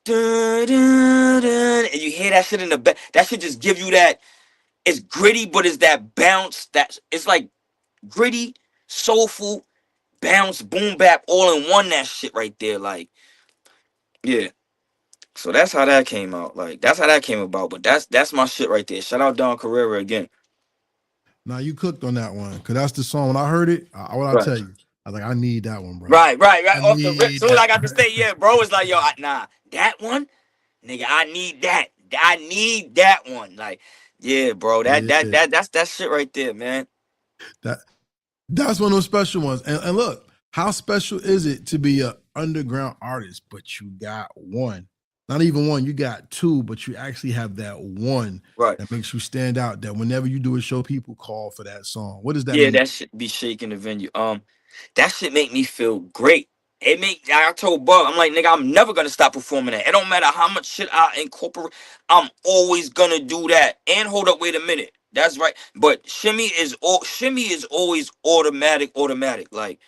doo, doo, doo, and you hear that shit in the back. That should just give you that. It's gritty, but it's that bounce. It's like gritty, soulful, bounce, boom bap, all in one. That shit right there, like, yeah. So that's how that came out. Like, that's how that came about. But that's my shit right there. Shout out Don Carrera again. Now you cooked on that one, cause that's the song. When I heard it, what I Right. tell you, I was like, I need that one, bro. Right. Off the rip, need soon as I that. got to stay, yeah, bro, it's like, yo, nah, that one, nigga, I need that. I need that one. Like, yeah, bro, that's that shit right there, man. That's one of those special ones. And look, how special is it to be an underground artist, but you got one? Not even one, you got two, but you actually have that one Right. that makes you stand out. That whenever you do a show, people call for that song. What does that Yeah, mean? that shit be shaking the venue. That shit make me feel great. I told Bub, I'm like, nigga, I'm never gonna stop performing that. It don't matter how much shit I incorporate, I'm always gonna do that. And hold up, wait a minute. That's right. But shimmy is always automatic. Like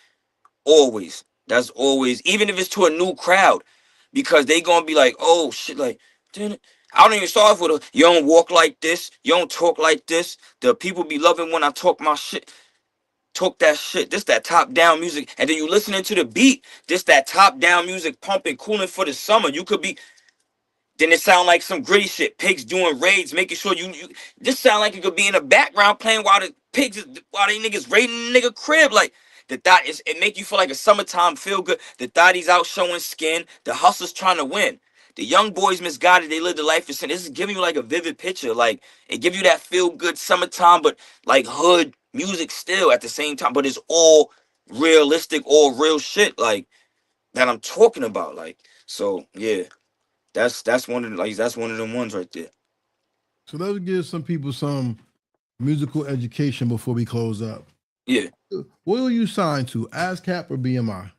always. That's always, even if it's to a new crowd, because they gonna be like, oh shit, like, I don't even start off with you don't walk like this, you don't talk like this. The people be loving when I talk my shit. Talk that shit. This that top down music. And then you listening to the beat. This that top down music pumping, cooling for the summer. You could be. Then it sound like some gritty shit. Pigs doing raids, making sure you. This sound like it could be in the background playing while the pigs, while they niggas raiding the nigga crib. Like the thought is, it make you feel like a summertime feel good. The thotties out showing skin. The hustlers trying to win. The young boys misguided. They live the life of sin. This is giving you like a vivid picture. Like it give you that feel good summertime, but like hood music still at the same time. But it's all realistic, all real shit. Like that I'm talking about. Like so, yeah. That's one of the, like that's one of them ones right there. So let's give some people some musical education before we close up. Yeah. What will you sign to, ASCAP or BMI?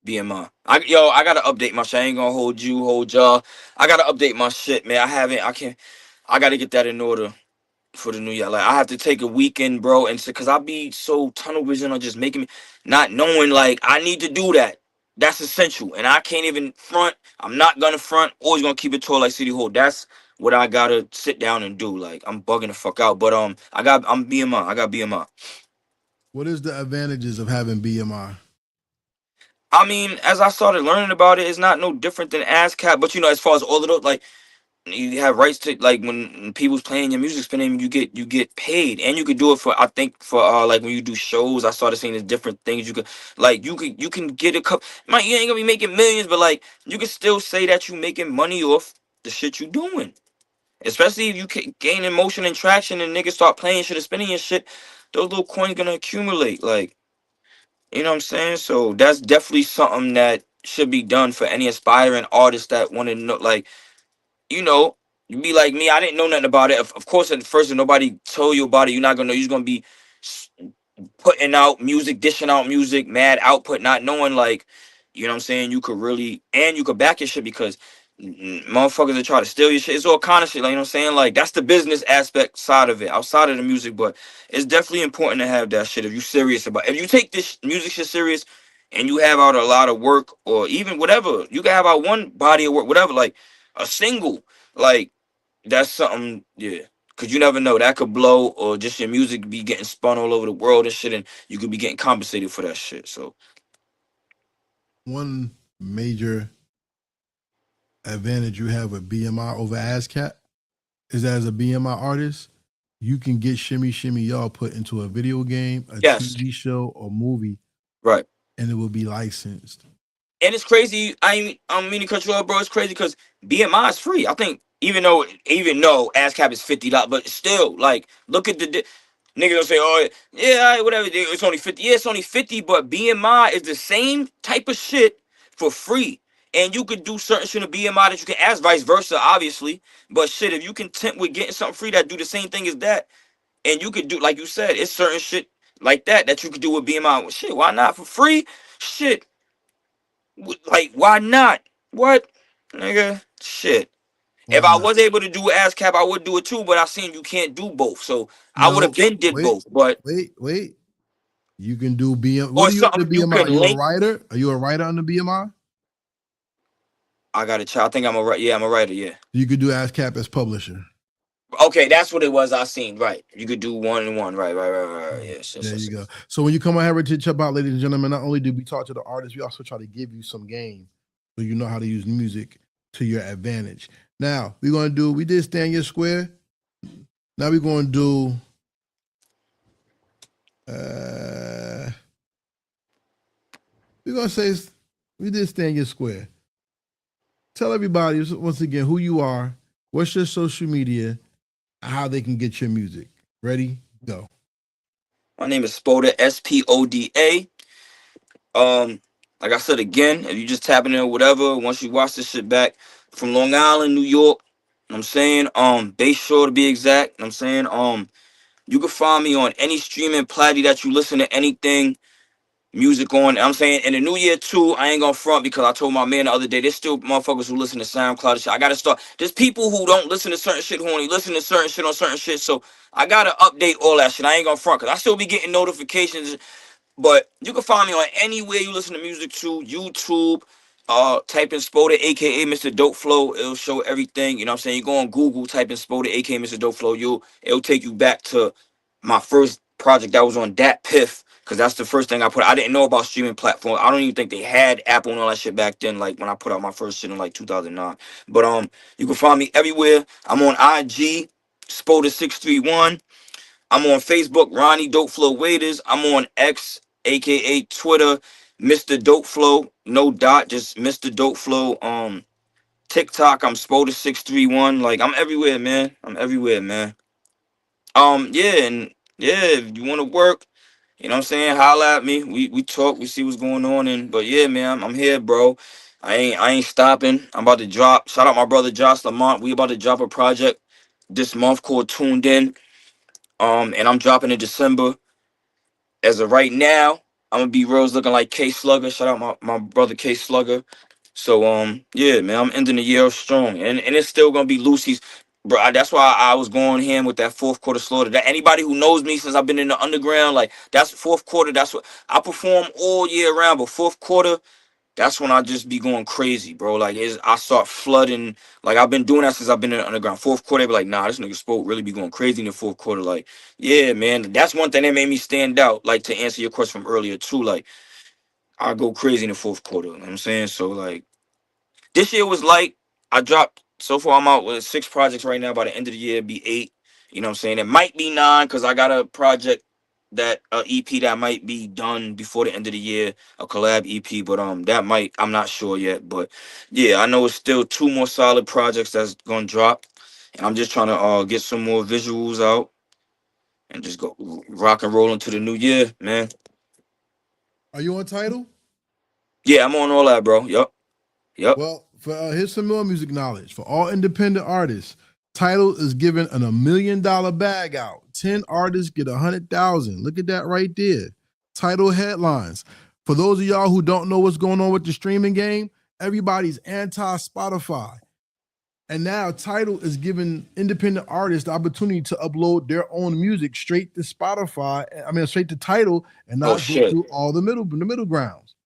BMI. I gotta update my shit. I ain't gonna hold y'all. I gotta update my shit, man. I gotta get that in order for the new year. Like I have to take a weekend, bro, and cause I be so tunnel vision on just making me not knowing like I need to do that. That's essential. And I can't even front. I'm not gonna front. Always gonna keep it tall like City Hall. That's what I gotta sit down and do. Like I'm bugging the fuck out. But I'm BMI. I got BMI. What is the advantages of having BMI? I mean, as I started learning about it, it's not no different than ASCAP. But you know, as far as all of those, like you have rights to like when people's playing your music, spinning, you get paid, and you could do it for I think for like when you do shows. I started seeing there's different things you can get a couple. You ain't gonna be making millions, but like you can still say that you making money off the shit you doing. Especially if you gain emotion and traction, and niggas start playing shit and spinning your shit. Those little coins gonna accumulate, like you know what I'm saying. So that's definitely something that should be done for any aspiring artist that want to know, like. You know, you be like me. I didn't know nothing about it. Of course, at first, if nobody told you about it, you're not gonna know. You're just gonna be putting out music, dishing out music, mad output, not knowing like, you know what I'm saying. You could back your shit because motherfuckers that try to steal your shit. It's all kind of shit. Like you know what I'm saying. Like that's the business aspect side of it, outside of the music. But it's definitely important to have that shit if you serious about. If you take this music shit serious. And you have out a lot of work, or even whatever, you can have out one body of work, whatever, like a single, like that's something, yeah. Cause you never know, that could blow, or just your music be getting spun all over the world and shit, and you could be getting compensated for that shit. So one major advantage you have with BMI over ASCAP is that as a BMI artist, you can get Shimmy Shimmy Y'all put into a video game, a Yes. TV show, or movie, Right. and it will be licensed. And it's crazy. I'm meaning to cut you off, bro. It's crazy because BMI is free. I think even though ASCAP is $50, but still, like, look at the niggas don't say, oh yeah, all right, whatever. It's only 50. Yeah, it's only 50, but BMI is the same type of shit for free. And you could do certain shit in BMI that you can ask, vice versa, obviously. But shit, if you content with getting something free that do the same thing as that, and you could do, like you said, it's certain shit like that you could do with BMI. Well, shit, why not for free? Shit. Like, why not? What? Nigga, shit. Why If I not? was able to do ASCAP, I would do it too, but I seen you can't do both. So I would have No, did both. But wait. You can do BMI. or What are you something under you BMI? can Are you a link. writer? Are you a writer under BMI? I got a child. I think I'm a writer. Yeah, I'm a writer. Yeah. You could do ASCAP as publisher. Okay, that's what it was. I seen. Right. You could do one and one. Right. Yes. There you go. So when you come on Heritage Hip Hop, ladies and gentlemen, not only do we talk to the artists, we also try to give you some game so you know how to use music to your advantage. Now, we did Stand Your Square. Now we're going to do we're going to say we did Stand Your Square. Tell everybody once again who you are, what's your social media, how they can get your music. Ready? Go. My name is Spoda, Spoda. Like I said again, if you just tapping in or whatever, once you watch this shit back from Long Island, New York, you know what I'm saying, Bay Shore to be exact, you know what I'm saying, you can find me on any streaming platform that you listen to anything music on. I'm saying in the new year too, I ain't gonna front because I told my man the other day, there's still motherfuckers who listen to SoundCloud and shit. I gotta start. There's people who don't listen to certain shit, who only listen to certain shit on certain shit. So I gotta update all that shit. I ain't gonna front because I still be getting notifications. But you can find me on anywhere you listen to music to, YouTube. Type in Spoda, aka Mr. Dope Flow. It'll show everything. You know what I'm saying? You go on Google, type in Spoda, aka Mr. Dope Flow. It'll take you back to my first project that was on Dat Piff. Cause that's the first thing I put. I didn't know about streaming platforms. I don't even think they had Apple and all that shit back then. Like when I put out my first shit in like 2009. But you can find me everywhere. I'm on IG, Spoda631. I'm on Facebook, Ronnie Dope Flow Waiters. I'm on X, aka Twitter, Mr. Dope Flow, no dot, just Mr. Dope Flow. TikTok, I'm Spoda631. Like I'm everywhere, man. If you want to work, you know what I'm saying, holla at me. We talk, we see what's going on. But yeah, man, I'm here, bro. I ain't stopping. I'm about to drop. Shout out my brother Josh Lamont. We about to drop a project this month called Tuned In. And I'm dropping in December. As of right now, I'm gonna be Rose looking like K Slugger. Shout out my brother K Slugger. So yeah, man, I'm ending the year strong, and it's still gonna be Lucy's, bro. That's why I was going ham with that fourth quarter slaughter. That anybody who knows me since I've been in the underground, like that's fourth quarter. That's what I perform all year round, but fourth quarter, that's when I just be going crazy, bro. Like I start flooding. Like I've been doing that since I've been in the underground. Fourth quarter, they be like, nah, this nigga Spoke really be going crazy in the fourth quarter. Like, yeah, man, that's one thing that made me stand out. Like to answer your question from earlier too, like I go crazy in the fourth quarter. You know what I'm saying? So like this year was like I dropped so far. I'm out with 6 projects right now. By the end of the year, it'd be 8. You know what I'm saying? It might be 9 because I got a project that EP that might be done before the end of the year, a collab EP, but that might, I'm not sure yet, but yeah, I know it's still 2 more solid projects that's gonna drop, and I'm just trying to get some more visuals out and just go rock and roll into the new year, man. Are you on Tidal? Yeah, I'm on all that, bro. Yep. Well, here's some more music knowledge for all independent artists. Tidal is giving a $1 million bag out. 10 artists get 100,000. Look at that right there. Tidal headlines. For those of y'all who don't know what's going on with the streaming game, everybody's anti-Spotify. And now Tidal is giving independent artists the opportunity to upload their own music straight to Spotify. I mean, straight to Tidal, and not go through all the middle grounds.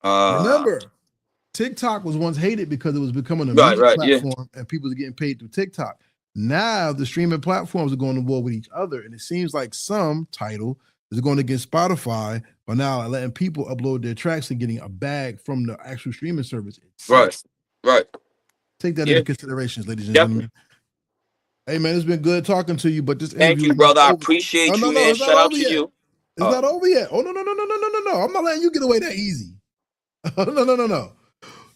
Remember, TikTok was once hated because it was becoming a music platform, and people are getting paid through TikTok. Now the streaming platforms are going to war with each other, and it seems like some Tidal is going against Spotify, but now letting people upload their tracks and getting a bag from the actual streaming service. Right. Take that into consideration, ladies and gentlemen. Hey man, it's been good talking to you, but this Thank interview you, is not brother. I over. appreciate No, you, no, man. it's not Shout out over to yet. you. It's not over yet. Oh no. I'm not letting you get away that easy. No.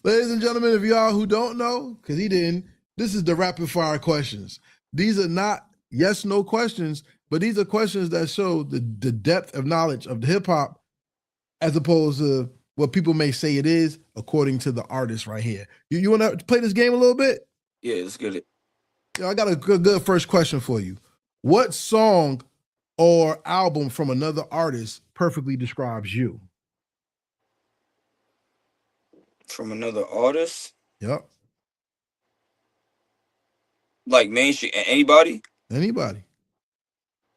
Ladies and gentlemen, if y'all who don't know, because he didn't, this is the rapid fire questions. These are not yes, no questions, but these are questions that show the depth of knowledge of the hip hop as opposed to what people may say it is, according to the artist right here. You want to play this game a little bit? Yeah, let's get it. I got a good first question for you. What song or album from another artist perfectly describes you? From another artist, Yep. like mainstream, anybody. Anybody.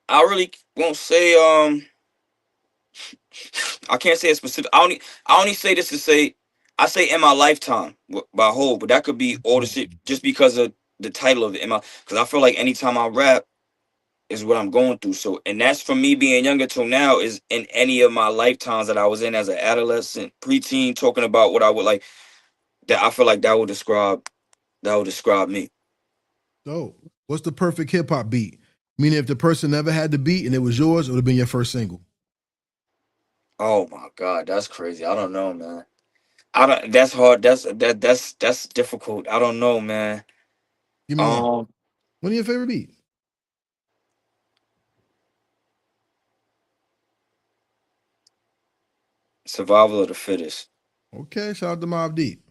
I really won't say. I can't say a specific. I only say this to say. I say in my lifetime by whole, but that could be all the shit just because of the title of it. Because I feel like anytime I rap is what I'm going through. So, and that's from me being younger till now is in any of my lifetimes that I was in as an adolescent, preteen, talking about what I would like. That I feel like that would describe me. So, what's the perfect hip hop beat? Meaning, if the person never had the beat and it was yours, it would have been your first single. Oh my God, that's crazy. I don't know, man. I don't. That's hard. That's difficult. I don't know, man. Give me one. Um, One of your favorite beats. Survival of the fittest. Okay, shout out to Mobb Deep.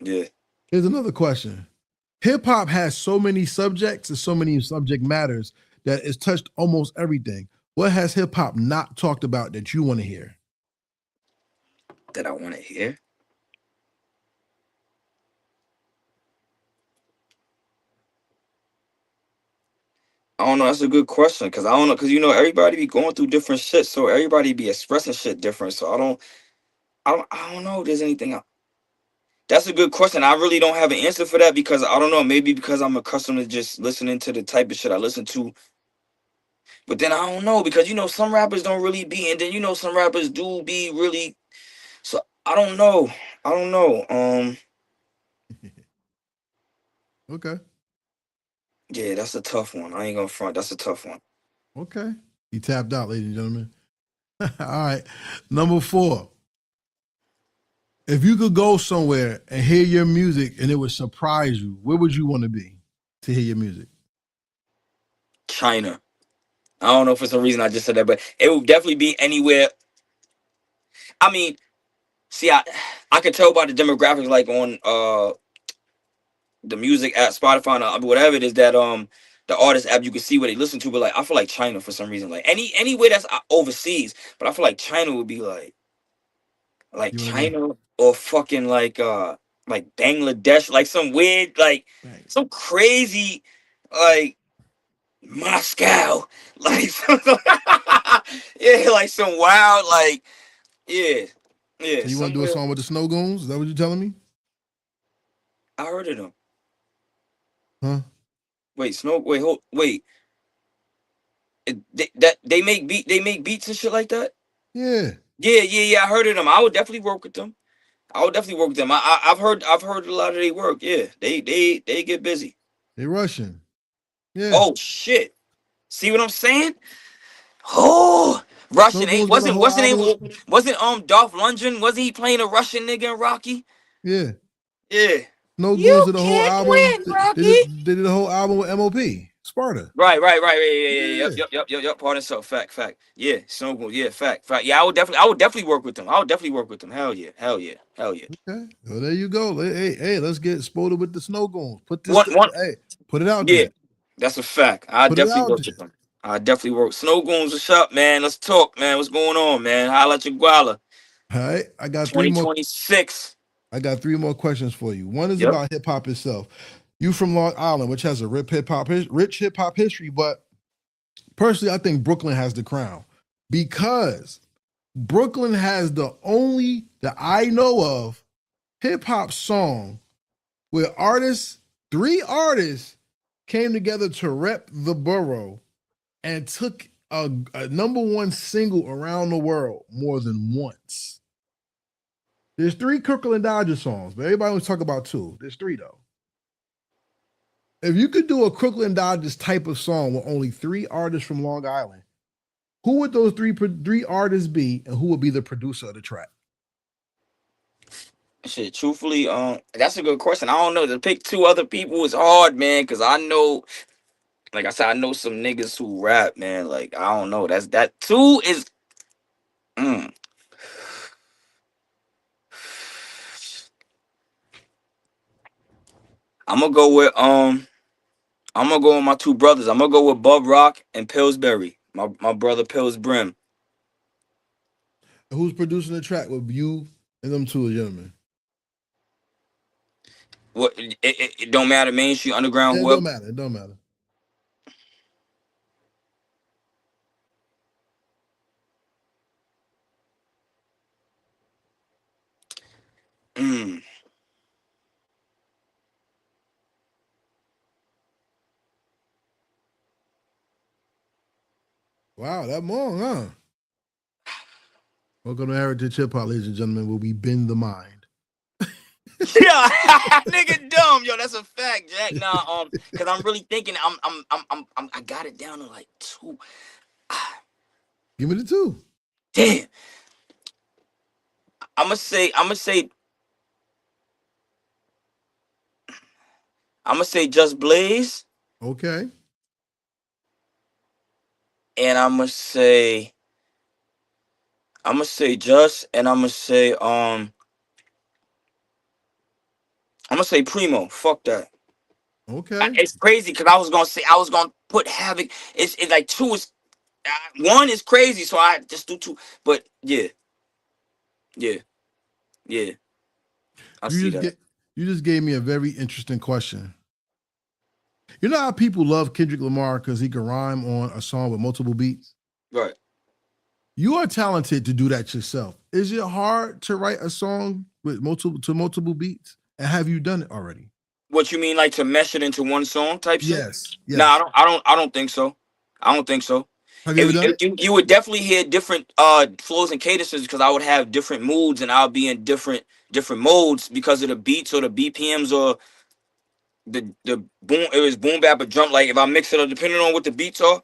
Yeah. Here's another question. Hip hop has so many subjects and so many subject matters that it's touched almost everything. What has hip hop not talked about that you want to hear? That I want to hear. I don't know. That's a good question because I don't know because everybody be going through different shit, so everybody be expressing shit different. So I don't know if there's anything. That's a good question. I really don't have an answer for that because I don't know. Maybe because I'm accustomed to just listening to the type of shit I listen to. But then I don't know because some rappers don't really be, and then some rappers do be really. So I don't know. I don't know. Okay. Yeah, that's a tough one. I ain't gonna front. That's a tough one. Okay. He tapped out, ladies and gentlemen. All right. Number 4. If you could go somewhere and hear your music and it would surprise you, where would you want to be to hear your music? China. I don't know for some reason I just said that, but it would definitely be anywhere. I mean, see, I could tell by the demographics, like on the music app, Spotify, whatever it is that the artist app, you can see what they listen to. But like, I feel like China for some reason, like anywhere that's overseas, but I feel like China would be like China or fucking like Bangladesh, like some weird, like some crazy, like Moscow, like yeah, like some wild, like yeah. So you want to do a song with the Snow Goons? Is that what you're telling me? I heard of them. Huh? Wait, wait. They make beats and shit like that. Yeah. Yeah. I heard of them. I would definitely work with them. I've heard a lot of their work. Yeah, they get busy. They Russian. Yeah. Oh shit! See what I'm saying? Oh, Russian ain't wasn't Dolph Lundgren? Wasn't he playing a Russian nigga in Rocky? Yeah. Yeah. No You Goons did the whole can't album. win, Rocky. They did the whole album with MOP. Sparta. Right. Yeah. Yep. Pardon self. Fact. Yeah. So good. Yeah. Fact. Yeah. I would definitely work with them. Hell yeah. Okay. Well, there you go. Hey, let's get Spoda with the Snow Goons. Put this. Hey, put it out there. That's a fact. I definitely work with them. I definitely work. Snow Goons, what's up, man? Let's talk, man. What's going on, man? Holla at your guala. All right. I got 2026. I got 3 more questions for you. One is about hip hop itself. You from Long Island, which has a rich hip hop history, but personally, I think Brooklyn has the crown because Brooklyn has the only that I know of hip hop song where 3 artists came together to rep the borough and took a #1 single around the world more than once. There's 3 Kirkland Dodger songs, but everybody wants to talk about 2. There's 3 though. If you could do a Crooklyn Dodgers type of song with only 3 artists from Long Island, who would those three artists be, and who would be the producer of the track? Shit, truthfully, that's a good question. I don't know. To pick 2 other people is hard, man, because I know, like I said, I know some niggas who rap, man. Like, I don't know. That 2 is. Mm. I'm gonna go with my 2 brothers. I'm gonna go with Bub Rock and Pillsbury. My brother Pills Brim. Who's producing the track with you and them 2 gentlemen? What it don't matter, mainstream, underground, It whoever. don't matter. It don't matter. Mm. Wow, that long, huh? Welcome to Heritage Hip Hop, ladies and gentlemen, where we bend the mind. Yeah, nigga dumb, yo. That's a fact, Jack. Nah, because I'm really thinking. I got it down to like 2. Give me the 2. Damn. I'm gonna say Just Blaze, Okay. and I'm gonna say Just, and I'm gonna say Primo. Fuck that. Okay. It's crazy because I was gonna put Havoc. It's like 2 is 1 is crazy, so I just do 2. But yeah. I see that. You just gave me a very interesting question. You know how people love Kendrick Lamar because he can rhyme on a song with multiple beats? Right. You are talented to do that yourself. Is it hard to write a song with multiple beats? And have you done it already? What you mean, like to mesh it into one song type shit? Yes. Nah, I don't think so. I don't think so. Have you ever done it? You would definitely hear different flows and cadences because I would have different moods and I'll be in different modes because of the beats or the BPMs or the boom. It was boom bap or jump. Like if I mix it up, depending on what the beats are.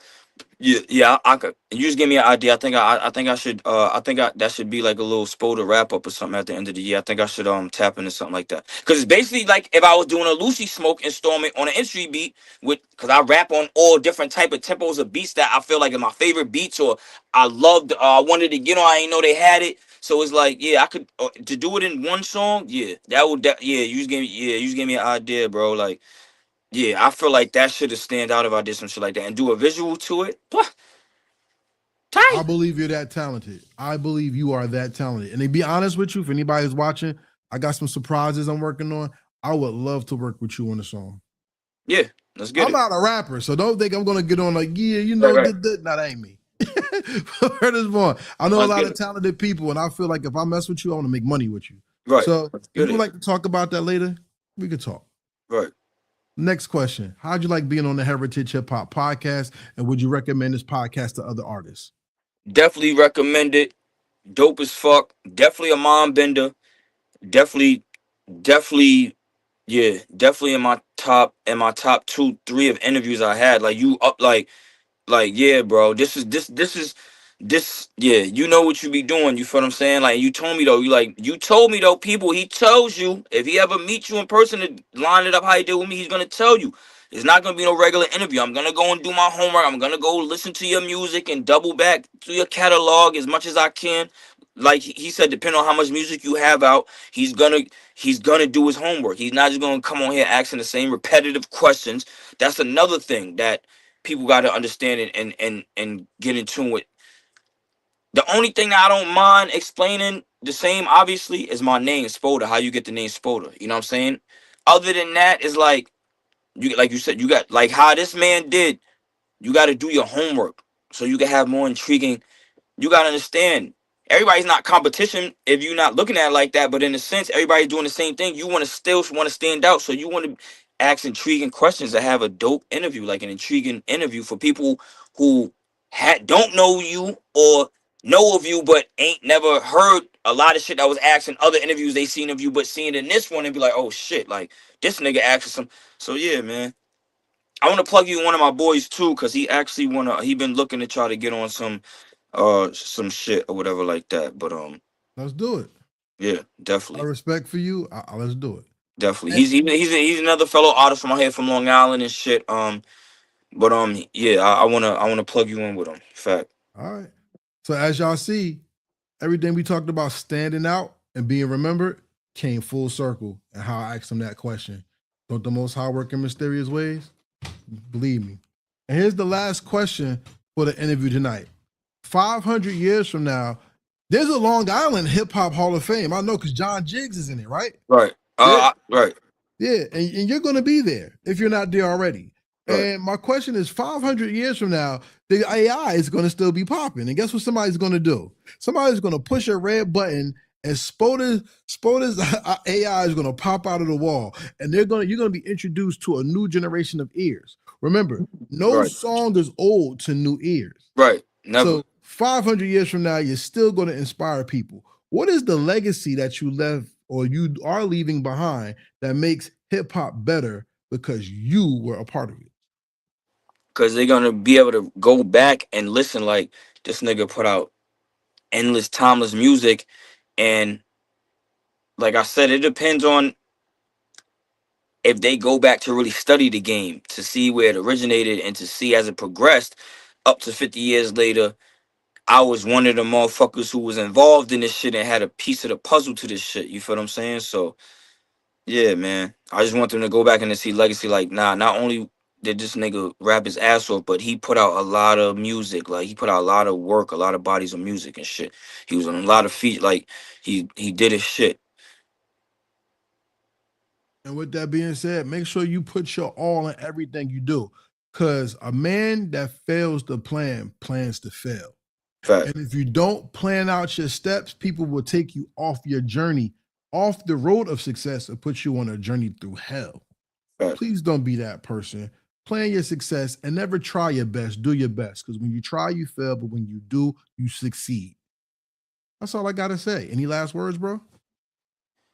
Yeah, I could. You just give me an idea. I think I should. That should be like a little Spoda wrap up or something at the end of the year. I think I should tap into something like that because it's basically like if I was doing a Lucy Smoke installment on an industry beat with because I rap on all different type of tempos of beats that I feel like are my favorite beats or I loved. I wanted to get on. I didn't know they had it, so it's like I could to do it in one song. Yeah, that would. You just gave me an idea, bro. Like. Yeah, I feel like that should have stand out if I did some shit like that and do a visual to it. Tight. I believe you're that talented. I believe you are that talented. And to be honest with you, for anybody who's watching, I got some surprises I'm working on. I would love to work with you on a song. Yeah, let's get I'm not a rapper, so don't think I'm going to get on like, Right. That ain't me. Word is born. I know a lot of talented people, and I feel like if I mess with you, I want to make money with you. Right. So if you would like to talk about that later, we could talk. Right. Next question. How'd you like being on the Heritage Hip Hop podcast? And would you recommend this podcast to other artists? Definitely recommend it. Dope as fuck. Definitely a mind bender. Definitely, yeah. Definitely in my top 2, 3 of interviews I had. Like you up yeah, bro. This is yeah, you know what you be doing, you feel what I'm saying? Like you told me though, people, he tells you if he ever meets you in person to line it up how he did with me, he's gonna tell you. It's not gonna be no regular interview. I'm gonna go and do my homework. I'm gonna go listen to your music and double back to your catalog as much as I can. Like he said, depending on how much music you have out, he's gonna do his homework. He's not just gonna come on here asking the same repetitive questions. That's another thing that people got to understand and get in tune with. The only thing that I don't mind explaining the same, obviously, is my name, Spoda, how you get the name Spoda. You know what I'm saying? Other than that, it's like you said, you got like how this man did, you got to do your homework so you can have more intriguing. You got to understand, everybody's not competition if you're not looking at it like that, but in a sense, everybody's doing the same thing. You want to stand out, so you want to ask intriguing questions to have a dope interview, like an intriguing interview for people who don't know you or know of you but ain't never heard a lot of shit that was asked in other interviews they seen of you, but seeing in this one and be like, oh shit, like this nigga asked some. So yeah, man, I want to plug you in one of my boys too, cause he actually he been looking to try to get on some shit or whatever like that. But Let's do it. yeah, I definitely. respect for you. Let's do it. Definitely. He's another fellow artist from out here from Long Island and shit. But yeah, I wanna plug you in with him. Fact. All right. So as y'all see, everything we talked about standing out and being remembered came full circle and how I asked him that question. Don't the Most High work in mysterious ways? Believe me. And here's the last question for the interview tonight. 500 years from now, there's a Long Island Hip Hop Hall of Fame. I know because John Jiggs is in it, right? Right. Right. Yeah, and you're going to be there if you're not there already. Right. And my question is, 500 years from now, the AI is going to still be popping. And guess what somebody's going to do? Somebody's going to push a red button and Spoda's AI is going to pop out of the wall. And you're going to be introduced to a new generation of ears. Remember, no song is old to new ears. Right. Never. So 500 years from now, you're still going to inspire people. What is the legacy that you left or you are leaving behind that makes hip hop better because you were a part of it? Because they're going to be able to go back and listen like this nigga put out endless, timeless music. And like I said, it depends on if they go back to really study the game, to see where it originated and to see as it progressed up to 50 years later. I was one of the motherfuckers who was involved in this shit and had a piece of the puzzle to this shit. You feel what I'm saying? So, yeah, man. I just want them to go back and to see legacy. Like, nah, not only did this nigga rap his ass off, but he put out a lot of music. Like, he put out a lot of work, a lot of bodies of music and shit. He was on a lot of feet. Like, he did his shit. And with that being said, make sure you put your all in everything you do. Because a man that fails to plan plans to fail. Fact. And if you don't plan out your steps, people will take you off your journey, off the road of success, and put you on a journey through hell. Fact. Please don't be that person. Plan your success and never try your best. Do your best. Because when you try, you fail. But when you do, you succeed. That's all I got to say. Any last words, bro?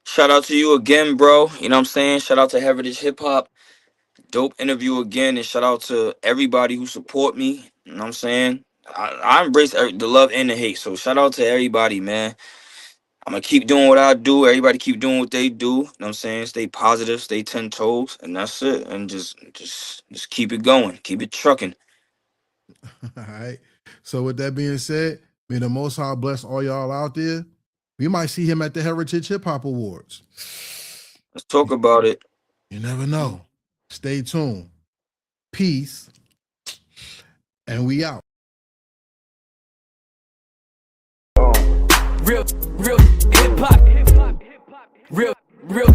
Shout out to you again, bro. You know what I'm saying? Shout out to Heritage Hip Hop. Dope interview again. And shout out to everybody who support me. You know what I'm saying? I embrace the love and the hate. So shout out to everybody, man. I'm going to keep doing what I do. Everybody keep doing what they do. You know what I'm saying? Stay positive, stay 10 toes, and that's it. And just keep it going. Keep it trucking. All right. So with that being said, may the Most High bless all y'all out there. We might see him at the Heritage Hip Hop Awards. Let's talk about it. You never know. Stay tuned. Peace. And we out. Real hip hop. Real